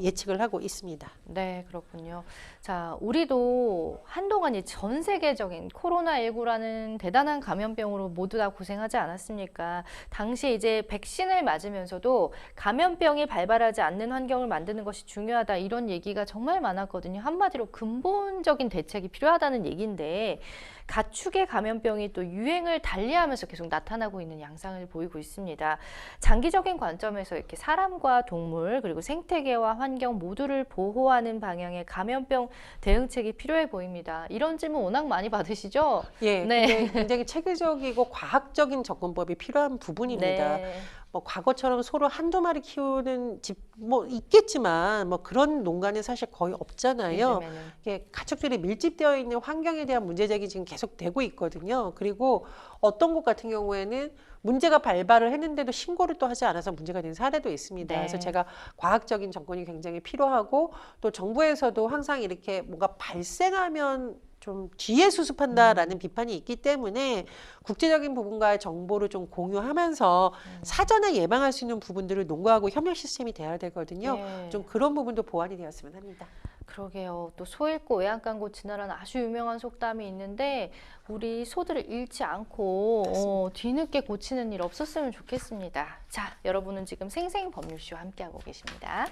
예측을 하고 있습니다. 네, 그렇군요. 자, 우리도 한동안 이 전 세계적인 코로나19라는 대단한 감염병으로 모두 다 고생하지 않았습니까? 당시 이제 백신을 맞으면서도 감염병이 발발하지 않는 환경을 만드는 것이 중요하다 이런 얘기가 정말 많았거든요. 한마디로 근본적인 대책이 필요하다는 얘기인데 가축의 감염병이 또 유행을 달리하면서 계속 나타나고 있는 양상을 보이고 있습니다. 장기적인 관점에서 이렇게 사람과 동물 그리고 생태계와 환경 모두를 보호하는 방향의 감염병 대응책이 필요해 보입니다. 이런 질문 워낙 많이 받으시죠? 예, 네. 굉장히 체계적이고 과학적인 접근법이 필요한 부분입니다. 네. 뭐 과거처럼 소를 한두 마리 키우는 집 뭐 있겠지만 뭐 그런 농가는 사실 거의 없잖아요. 요즘에는. 이게 가축들이 밀집되어 있는 환경에 대한 문제 제기 지금 계속 되고 있거든요. 그리고 어떤 곳 같은 경우에는 문제가 발발을 했는데도 신고를 또 하지 않아서 문제가 된 사례도 있습니다. 네. 그래서 제가 과학적인 접근이 굉장히 필요하고 또 정부에서도 항상 이렇게 뭔가 발생하면 좀 뒤에 수습한다라는 비판이 있기 때문에 국제적인 부분과의 정보를 좀 공유하면서 사전에 예방할 수 있는 부분들을 농가하고 협력 시스템이 돼야 되거든요. 네. 좀 그런 부분도 보완이 되었으면 합니다. 그러게요. 또 소 잃고 외양간 고치나라는 아주 유명한 속담이 있는데 우리 소들을 잃지 않고 뒤늦게 고치는 일 없었으면 좋겠습니다. 자, 여러분은 지금 생생 법률쇼와 함께하고 계십니다.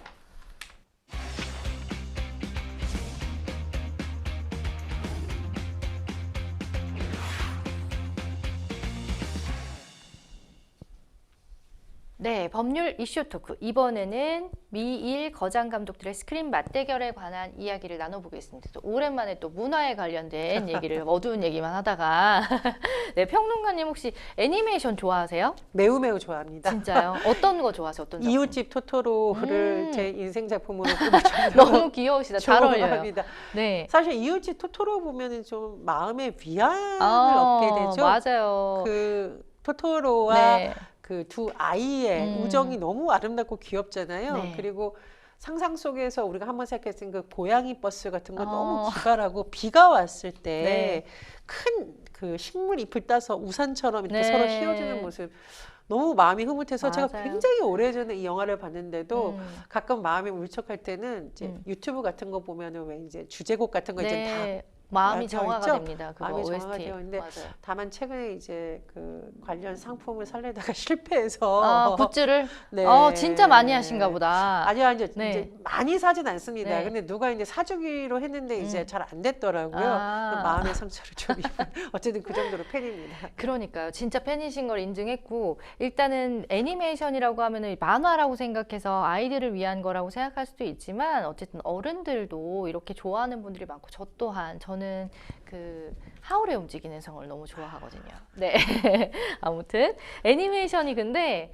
네, 법률 이슈 토크. 이번에는 미일 거장 감독들의 스크린 맞대결에 관한 이야기를 나눠보겠습니다. 또 오랜만에 또 문화에 관련된 얘기를 어두운 얘기만 하다가 네, 평론가님 혹시 애니메이션 좋아하세요? 매우 매우 좋아합니다. 진짜요? 어떤 거 좋아하세요? 어떤 작품? 이웃집 토토로를 제 인생 작품으로 꼽을 정도로 너무 귀여우시다. 잘 어울려요. 좋아합니다. 네. 사실 이웃집 토토로 보면은 좀 마음의 위안을 얻게 되죠. 맞아요. 그 토토로와 네. 그 두 아이의 우정이 너무 아름답고 귀엽잖아요. 네. 그리고 상상 속에서 우리가 한번 생각했던 그 고양이 버스 같은 거 너무 어. 기발하고 비가 왔을 네. 때 큰 그 식물 잎을 따서 우산처럼 이렇게 네. 서로 씌워주는 모습 너무 마음이 흐뭇해서 제가 맞아요. 굉장히 오래전에 이 영화를 봤는데도 음. 가끔 마음이 울적할 때는 이제 유튜브 같은 거 보면은 왜 이제 주제곡 같은 거 이제 다 네. 마음이 되어 정화가 있죠? 됩니다. 그거 마음이 정화가 OST. 되어 있는데 맞아요. 다만 최근에 이제 그 관련 상품을 살려다가 실패해서 아, 굿즈를? 네. 진짜 많이 하신가 보다. 아니요, 이제, 네. 이제 많이 사진 않습니다. 네. 근데 누가 이제 사주기로 했는데 이제 잘 안 됐더라고요. 아. 마음의 상처를 좀 입은 어쨌든 그 정도로 팬입니다. 그러니까요. 진짜 팬이신 걸 인증했고 일단은 애니메이션이라고 하면은 만화라고 생각해서 아이들을 위한 거라고 생각할 수도 있지만 어쨌든 어른들도 이렇게 좋아하는 분들이 많고 저 또한 저는 그 하울의 움직이는 성을 너무 좋아하거든요. 네. 아무튼 애니메이션이 근데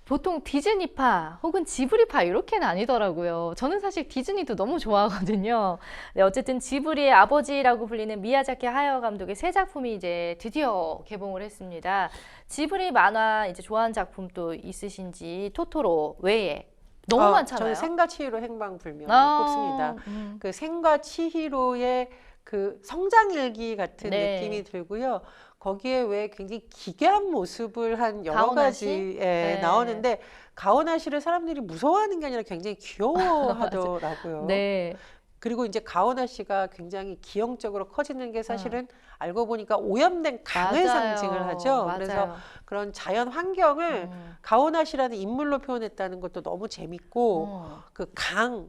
보통 디즈니파 혹은 지브리파 이렇게 나뉘더라고요. 저는 사실 디즈니도 너무 좋아하거든요. 네, 어쨌든 지브리의 아버지라고 불리는 미야자키 하야오 감독의 새 작품이 이제 드디어 개봉을 했습니다. 지브리 만화 이제 좋아하는 작품 또 있으신지 토토로 외에 너무 많잖아요. 저는 생과 치히로 행방불명 아, 꼽습니다. 그 생과 치히로의 그 성장일기 같은 네. 느낌이 들고요. 거기에 왜 굉장히 기괴한 모습을 한 여러 가오나 씨? 가지 네. 나오는데 가오나 씨를 사람들이 무서워하는 게 아니라 굉장히 귀여워하더라고요. 네. 그리고 이제 가오나 씨가 굉장히 기형적으로 커지는 게 사실은 알고 보니까 오염된 강을 맞아요. 상징을 하죠. 맞아요. 그래서 그런 자연 환경을 가오나 씨라는 인물로 표현했다는 것도 너무 재밌고 그 강,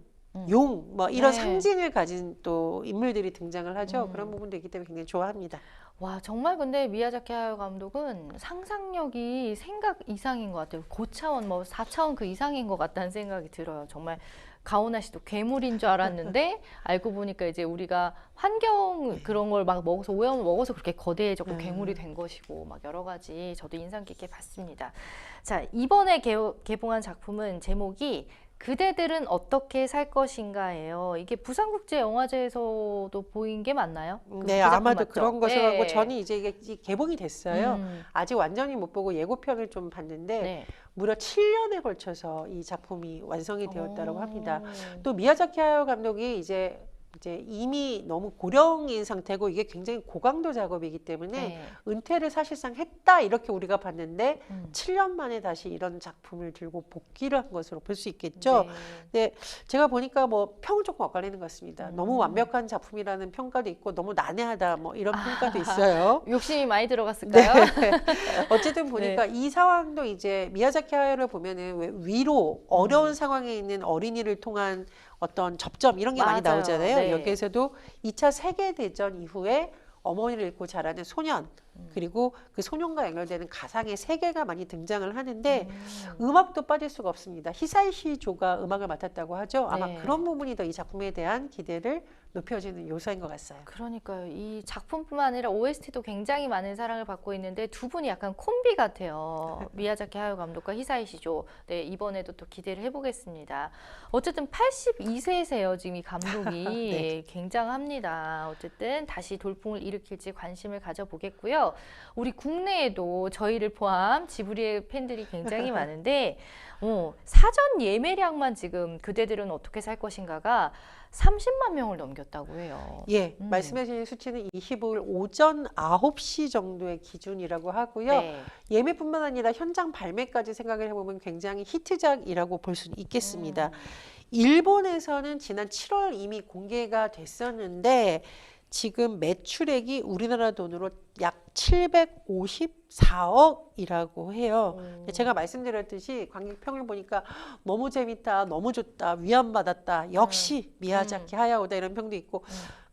용, 뭐 이런 네. 상징을 가진 또 인물들이 등장을 하죠. 그런 부분도 있기 때문에 굉장히 좋아합니다. 와, 정말 근데 미야자키 하야오 감독은 상상력이 생각 이상인 것 같아요. 고차원, 뭐 4차원 그 이상인 것 같다는 생각이 들어요. 정말 가오나 씨도 괴물인 줄 알았는데 알고 보니까 이제 우리가 환경 그런 걸 막 먹어서 오염을 먹어서 그렇게 거대해졌고 괴물이 된 것이고 막 여러 가지 저도 인상 깊게 봤습니다. 자, 이번에 개봉한 작품은 제목이 그대들은 어떻게 살 것인가예요. 이게 부산국제영화제에서도 보인 게 맞나요? 네, 그 작품 아마도 맞죠? 그런 것으로 네. 하고 저는 이제 이게 개봉이 됐어요. 음. 아직 완전히 못 보고 예고편을 좀 봤는데 네. 무려 7년에 걸쳐서 이 작품이 완성이 되었다고 합니다. 오. 또 미야자키 하야오 감독이 이제 이미 너무 고령인 상태고 이게 굉장히 고강도 작업이기 때문에 네. 은퇴를 사실상 했다 이렇게 우리가 봤는데 7년 만에 다시 이런 작품을 들고 복귀를 한 것으로 볼 수 있겠죠. 네. 근데 제가 보니까 뭐 평은 조금 엇갈리는 것 같습니다. 너무 완벽한 작품이라는 평가도 있고 너무 난해하다 뭐 이런 평가도 있어요. 욕심이 많이 들어갔을까요? 어쨌든 보니까 이 상황도 이제 미야자키 하야오를 보면은 왜 위로 어려운 상황에 있는 어린이를 통한 어떤 접점 이런 게 많이 맞아요. 나오잖아요. 네. 여기에서도 2차 세계대전 이후에 어머니를 잃고 자라는 소년 그리고 그 소년과 연결되는 가상의 세계가 많이 등장을 하는데 음악도 빠질 수가 없습니다. 히사이시 조가 음악을 맡았다고 하죠. 아마 네. 그런 부분이 더 이 작품에 대한 기대를 높여주는 요소인 것 같아요. 그러니까요. 이 작품뿐만 아니라 OST도 굉장히 많은 사랑을 받고 있는데 두 분이 약간 콤비 같아요. 미야자키 하야오 감독과 히사이시 조. 네, 이번에도 또 기대를 해보겠습니다. 어쨌든 82세세요. 지금 이 감독이. 네. 굉장합니다. 어쨌든 다시 돌풍을 일으킬지 관심을 가져보겠고요. 우리 국내에도 저희를 포함 지브리의 팬들이 굉장히 많은데 사전 예매량만 지금 그대들은 어떻게 살 것인가가 30만 명을 넘겼다고 해요. 예, 말씀하신 수치는 25일 오전 9시 정도의 기준이라고 하고요. 네. 예매뿐만 아니라 현장 발매까지 생각을 해보면 굉장히 히트작이라고 볼 수 있겠습니다. 일본에서는 지난 7월 이미 공개가 됐었는데 지금 매출액이 우리나라 돈으로 약 754억이라고 해요. 제가 말씀드렸듯이 관객평을 보니까 너무 재밌다, 너무 좋다, 위안받았다, 역시 미야자키 하야오다 이런 평도 있고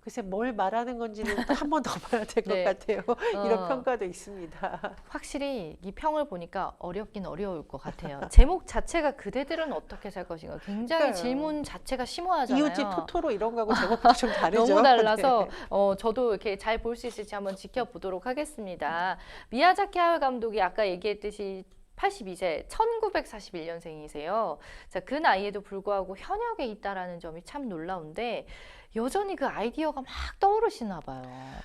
글쎄 뭘 말하는 건지는 한 번 더 봐야 될 것 네. 같아요. 이런 평가도 있습니다. 확실히 이 평을 보니까 어렵긴 어려울 것 같아요. 제목 자체가 그대들은 어떻게 살 것인가 굉장히 그러니까요. 질문 자체가 심오하잖아요. 이웃집 토토로 이런 거하고 제목도 좀 다르죠. 너무 달라서 네. 저도 이렇게 잘 볼 수 있을지 한번 지켜보도록 하겠습니다. 미야자키 하야오 감독이 아까 얘기했듯이 82세, 1941년생이세요. 자, 그 나이에도 불구하고 현역에 있다라는 점이 참 놀라운데 여전히 그 아이디어가 막 떠오르시나 봐요.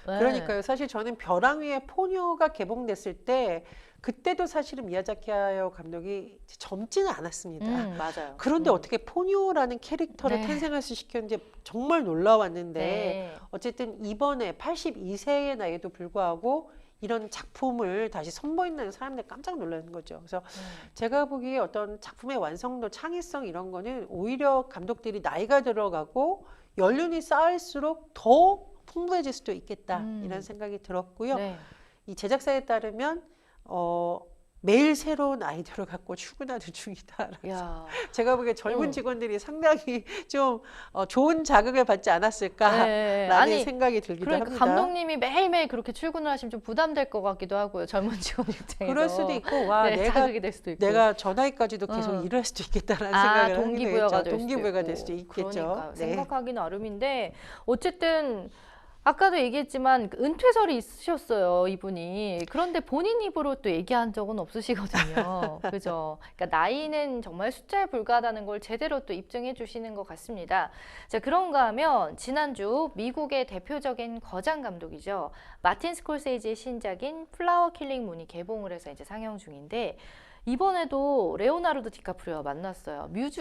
네. 그러니까요. 사실 저는 벼랑 위에 포뇨가 개봉됐을 때 그때도 사실은 미야자키 하야오 감독이 젊지는 않았습니다. 맞아요. 그런데 어떻게 포뇨라는 캐릭터를 네. 탄생할 수 시켰는지 정말 놀라웠는데 네. 어쨌든 이번에 82세의 나이에도 불구하고 이런 작품을 다시 선보인다는 사람들 깜짝 놀라는 거죠. 그래서 제가 보기에 어떤 작품의 완성도, 창의성 이런 거는 오히려 감독들이 나이가 들어가고 연륜이 쌓일수록 더 풍부해질 수도 있겠다 이런 생각이 들었고요. 네. 이 제작사에 따르면 매일 새로운 아이디어를 갖고 출근하는 중이다. 야. 제가 보기에 젊은 직원들이 상당히 좀 좋은 자극을 받지 않았을까라는 네. 생각이 들기도 그러니까 합니다. 감독님이 매일매일 그렇게 출근을 하시면 좀 부담될 것 같기도 하고요. 젊은 직원 입장에서. 그럴 수도 있고 와 네, 자극이 될 수도 있고. 내가 저 나이까지도 계속 일을 할 수도 있겠다라는 생각을 동기부여가 하게 되겠죠. 될 동기부여가 될 수도 있겠죠. 그러니까 네. 생각하기 나름인데 어쨌든 아까도 얘기했지만 은퇴설이 있으셨어요, 이분이. 그런데 본인 입으로 또 얘기한 적은 없으시거든요. 그죠? 그러니까 나이는 정말 숫자에 불과하다는 걸 제대로 또 입증해 주시는 것 같습니다. 자, 그런가 하면 지난주 미국의 대표적인 거장 감독이죠. 마틴 스콜세이지의 신작인 플라워 킬링 문이 개봉을 해서 이제 상영 중인데 이번에도 레오나르도 디카프리오와 만났어요. 뮤즈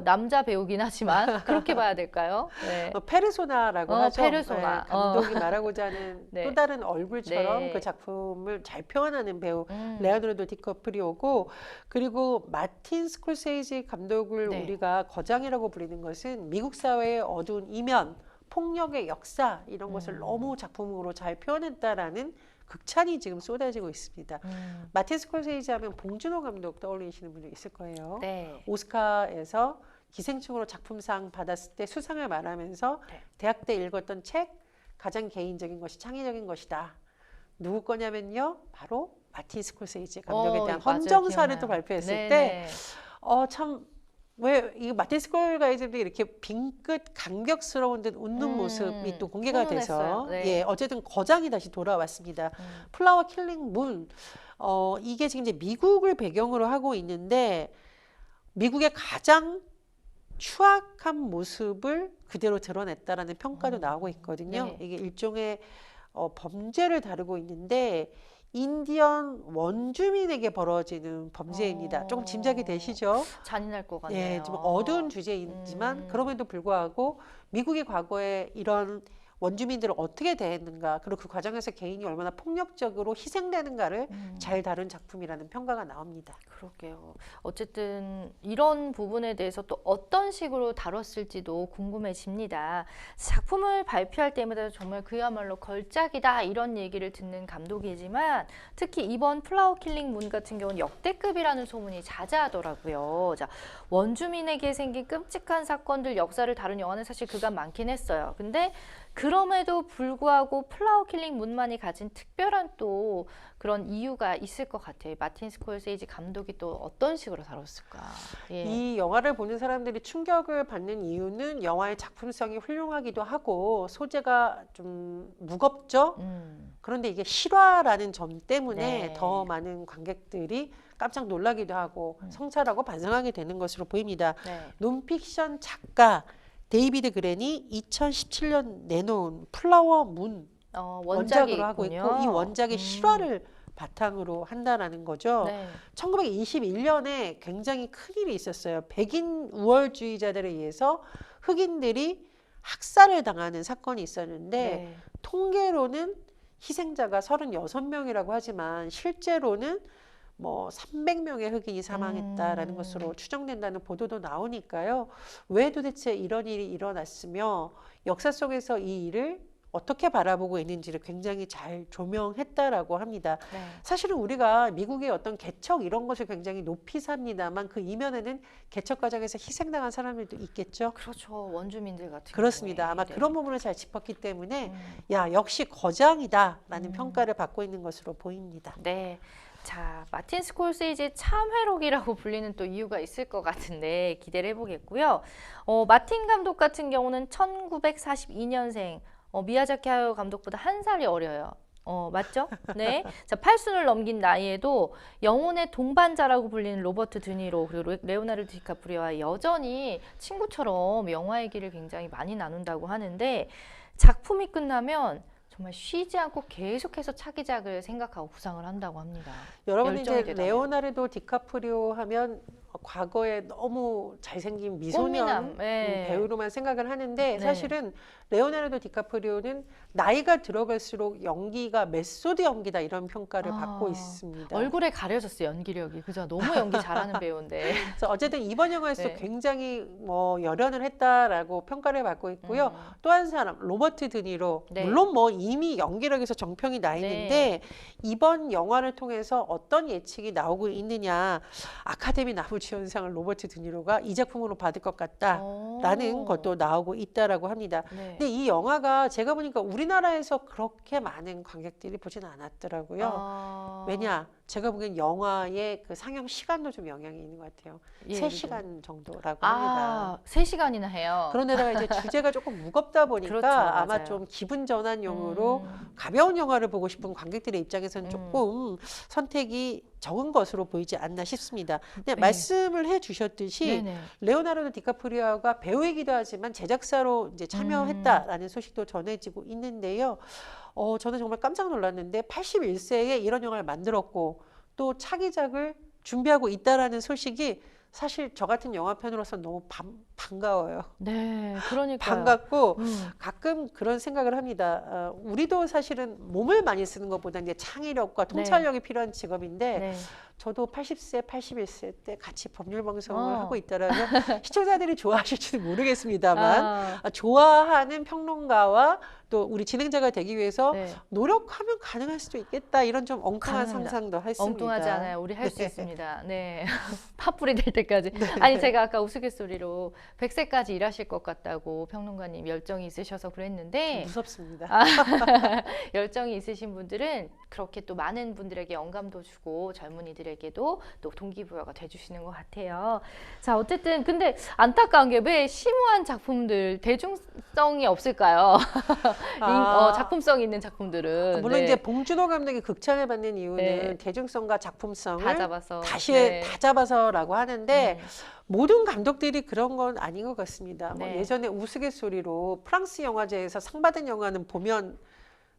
남자 배우긴 하지만 그렇게 봐야 될까요? 네. 페르소나라고 하죠. 페르소나. 네, 감독이 말하고자 하는 네. 또 다른 얼굴처럼 네. 그 작품을 잘 표현하는 배우 음. 레오나르도 디카프리오고 그리고 마틴 스콜세이지 감독을 네. 우리가 거장이라고 부르는 것은 미국 사회의 어두운 이면, 폭력의 역사 이런 것을 너무 작품으로 잘 표현했다라는 극찬이 지금 쏟아지고 있습니다. 마틴 스콜세이지 하면 봉준호 감독 떠올리시는 분들 있을 거예요. 네. 오스카에서 기생충으로 작품상 받았을 때 수상을 말하면서 네. 대학 때 읽었던 책 가장 개인적인 것이 창의적인 것이다. 누구 거냐면요. 바로 마틴 스콜세이지 감독에 대한 맞아요. 헌정사를 기억나요. 또 발표했을 네네. 때 참 왜 이 마틴 스콜세이지도 이렇게 빙긋 감격스러운 듯 웃는 모습이 또 공개가 훈훈했어요. 돼서 네. 예 어쨌든 거장이 다시 돌아왔습니다. 플라워 킬링 문 이게 지금 이제 미국을 배경으로 하고 있는데 미국의 가장 추악한 모습을 그대로 드러냈다라는 평가도 나오고 있거든요. 네. 이게 일종의 범죄를 다루고 있는데 인디언 원주민에게 벌어지는 범죄입니다. 조금 짐작이 되시죠? 잔인할 것 같네요. 예, 좀 어두운 주제이지만 그럼에도 불구하고 미국이 과거에 이런 원주민들을 어떻게 대했는가 그리고 그 과정에서 개인이 얼마나 폭력적으로 희생되는가를 잘 다룬 작품이라는 평가가 나옵니다. 그러게요. 어쨌든 이런 부분에 대해서 또 어떤 식으로 다뤘을지도 궁금해집니다. 작품을 발표할 때마다 정말 그야말로 걸작이다 이런 얘기를 듣는 감독이지만 특히 이번 플라워 킬링 문 같은 경우는 역대급이라는 소문이 자자하더라고요. 자, 원주민에게 생긴 끔찍한 사건들 역사를 다룬 영화는 사실 그간 많긴 했어요. 근데 그럼에도 불구하고 플라워 킬링 문만이 가진 특별한 또 그런 이유가 있을 것 같아요. 마틴 스콜세이지 감독이 또 어떤 식으로 다뤘을까? 예. 이 영화를 보는 사람들이 충격을 받는 이유는 영화의 작품성이 훌륭하기도 하고 소재가 좀 무겁죠. 그런데 이게 실화라는 점 때문에 네. 더 많은 관객들이 깜짝 놀라기도 하고 성찰하고 반성하게 되는 것으로 보입니다. 네. 논픽션 작가 데이비드 그랜이 2017년 내놓은 플라워 문 원작으로 하고 있고 이 원작의 실화를 바탕으로 한다라는 거죠. 네. 1921년에 굉장히 큰 일이 있었어요. 백인 우월주의자들에 의해서 흑인들이 학살을 당하는 사건이 있었는데 네. 통계로는 희생자가 36명이라고 하지만 실제로는 뭐 300명의 흑인이 사망했다라는 것으로 추정된다는 보도도 나오니까요. 왜 도대체 이런 일이 일어났으며 역사 속에서 이 일을 어떻게 바라보고 있는지를 굉장히 잘 조명했다라고 합니다. 네. 사실은 우리가 미국의 어떤 개척 이런 것을 굉장히 높이 삽니다만 그 이면에는 개척 과정에서 희생당한 사람들도 있겠죠. 그렇죠. 원주민들 같은 그렇습니다. 경우에. 아마 네. 그런 부분을 잘 짚었기 때문에 야 역시 거장이다라는 평가를 받고 있는 것으로 보입니다. 네. 자, 마틴 스콜세이지의 참회록이라고 불리는 또 이유가 있을 것 같은데 기대를 해보겠고요. 마틴 감독 같은 경우는 1942년생, 미야자키 하야오 감독보다 한 살이 어려요. 맞죠? 네. 자, 팔순을 넘긴 나이에도 영혼의 동반자라고 불리는 로버트 드니로 그리고 레오나르도 디카프리오와 여전히 친구처럼 영화 얘기를 굉장히 많이 나눈다고 하는데 작품이 끝나면 정말 쉬지 않고 계속해서 차기작을 생각하고 구상을 한다고 합니다. 여러분이 이제 열정이 대단해요. 레오나르도 디카프리오 하면 과거에 너무 잘생긴 미소년 꽃미남, 네. 배우로만 생각을 하는데 네. 사실은 레오나르도 디카프리오는 나이가 들어갈수록 연기가 메소드 연기다 이런 평가를 받고 있습니다. 얼굴에 가려졌어요, 연기력이. 그죠? 너무 연기 잘하는 배우인데. 그래서 어쨌든 이번 영화에서 네. 굉장히 뭐 열연을 했다라고 평가를 받고 있고요. 또 한 사람 로버트 드니로 네. 물론 뭐 이미 연기력에서 정평이 나 있는데 이번 영화를 통해서 어떤 예측이 나오고 있느냐. 아카데미 남우주연상을 로버트 드니로가 이 작품으로 받을 것 같다라는 것도 나오고 있다라고 합니다. 네. 근데 이 영화가 제가 보니까 우리나라에서 그렇게 많은 관객들이 보진 않았더라고요. 왜냐? 제가 보기엔 영화의 그 상영 시간도 좀 영향이 있는 것 같아요. 예, 3시간 정도라고 합니다. 3시간이나 해요. 그런데다가 이제 주제가 조금 무겁다 보니까 그렇죠, 아마 맞아요. 좀 기분 전환용으로 가벼운 영화를 보고 싶은 관객들의 입장에서는 조금 선택이 적은 것으로 보이지 않나 싶습니다. 근데 네. 말씀을 해주셨듯이 네네. 레오나르도 디카프리오가 배우이기도 하지만 제작사로 이제 참여했다라는 소식도 전해지고 있는데요. 저는 정말 깜짝 놀랐는데 81세에 이런 영화를 만들었고 또 차기작을 준비하고 있다라는 소식이 사실 저 같은 영화팬으로서 너무 반가워요. 네, 그러니까요. 반갑고 가끔 그런 생각을 합니다. 우리도 사실은 몸을 많이 쓰는 것보다 이제 창의력과 통찰력이 필요한 직업인데 네. 저도 80세, 81세 때 같이 법률 방송을 하고 있다라면 시청자들이 좋아하실지는 모르겠습니다만 좋아하는 평론가와 또 우리 진행자가 되기 위해서 네. 노력하면 가능할 수도 있겠다 이런 좀 엉뚱한 가능합니다. 상상도 했습니다. 엉뚱하지 않아요. 우리 할 수 있습니다. 네. 팥불이 될 때까지. 아니 제가 아까 우스갯소리로 100세까지 일하실 것 같다고 평론가님 열정이 있으셔서 그랬는데 무섭습니다. 열정이 있으신 분들은 그렇게 또 많은 분들에게 영감도 주고 젊은이들에게도 또 동기부여가 돼주시는 것 같아요. 자, 어쨌든 근데 안타까운 게 왜 심오한 작품들 대중성이 없을까요? 작품성 있는 작품들은 물론 네. 이제 봉준호 감독이 극찬을 받는 이유는 네. 대중성과 작품성을 다 잡아서 다시 네. 다 잡아서라고 하는데 모든 감독들이 그런 건 아닌 것 같습니다. 뭐 네. 예전에 우스갯소리로 프랑스 영화제에서 상 받은 영화는 보면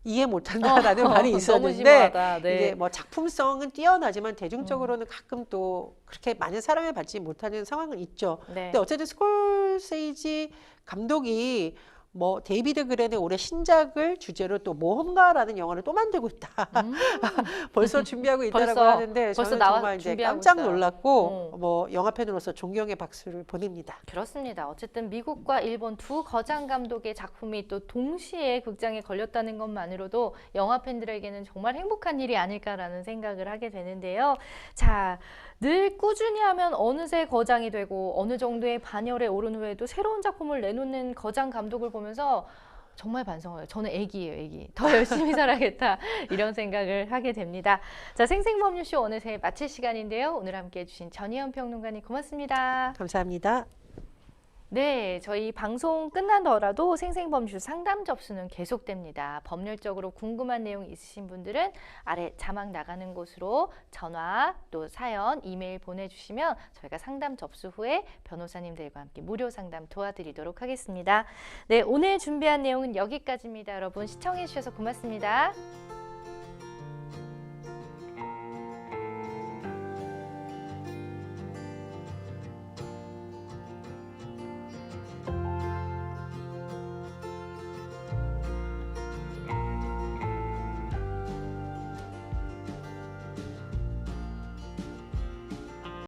이해 못한다라는 말이 너무 있었는데 심오하다. 네. 이게 뭐 작품성은 뛰어나지만 대중적으로는 가끔 또 그렇게 많은 사랑을 받지 못하는 상황은 있죠. 네. 근데 어쨌든 스콜세이지 감독이 뭐 데이비드 그랜의 올해 신작을 주제로 또 모험가라는 영화를 또 만들고 있다. 벌써 준비하고 있다라고 벌써, 하는데 벌써 저는 나와 정말 이제 준비하고 깜짝 있어요. 놀랐고 뭐 영화팬으로서 존경의 박수를 보냅니다. 그렇습니다. 어쨌든 미국과 일본 두 거장 감독의 작품이 또 동시에 극장에 걸렸다는 것만으로도 영화 팬들에게는 정말 행복한 일이 아닐까라는 생각을 하게 되는데요. 자, 늘 꾸준히 하면 어느새 거장이 되고 어느 정도의 반열에 오른 후에도 새로운 작품을 내놓는 거장 감독을 보면서 정말 반성해요. 저는 애기예요, 애기. 더 열심히 살아야겠다. 이런 생각을 하게 됩니다. 자, 생생법률쇼 어느새 마칠 시간인데요. 오늘 함께해 주신 전희연 평론가님 고맙습니다. 감사합니다. 네, 저희 방송 끝나더라도 생생법률 상담 접수는 계속됩니다. 법률적으로 궁금한 내용 있으신 분들은 아래 자막 나가는 곳으로 전화 또 사연, 이메일 보내주시면 저희가 상담 접수 후에 변호사님들과 함께 무료 상담 도와드리도록 하겠습니다. 네, 오늘 준비한 내용은 여기까지입니다. 여러분 시청해 주셔서 고맙습니다.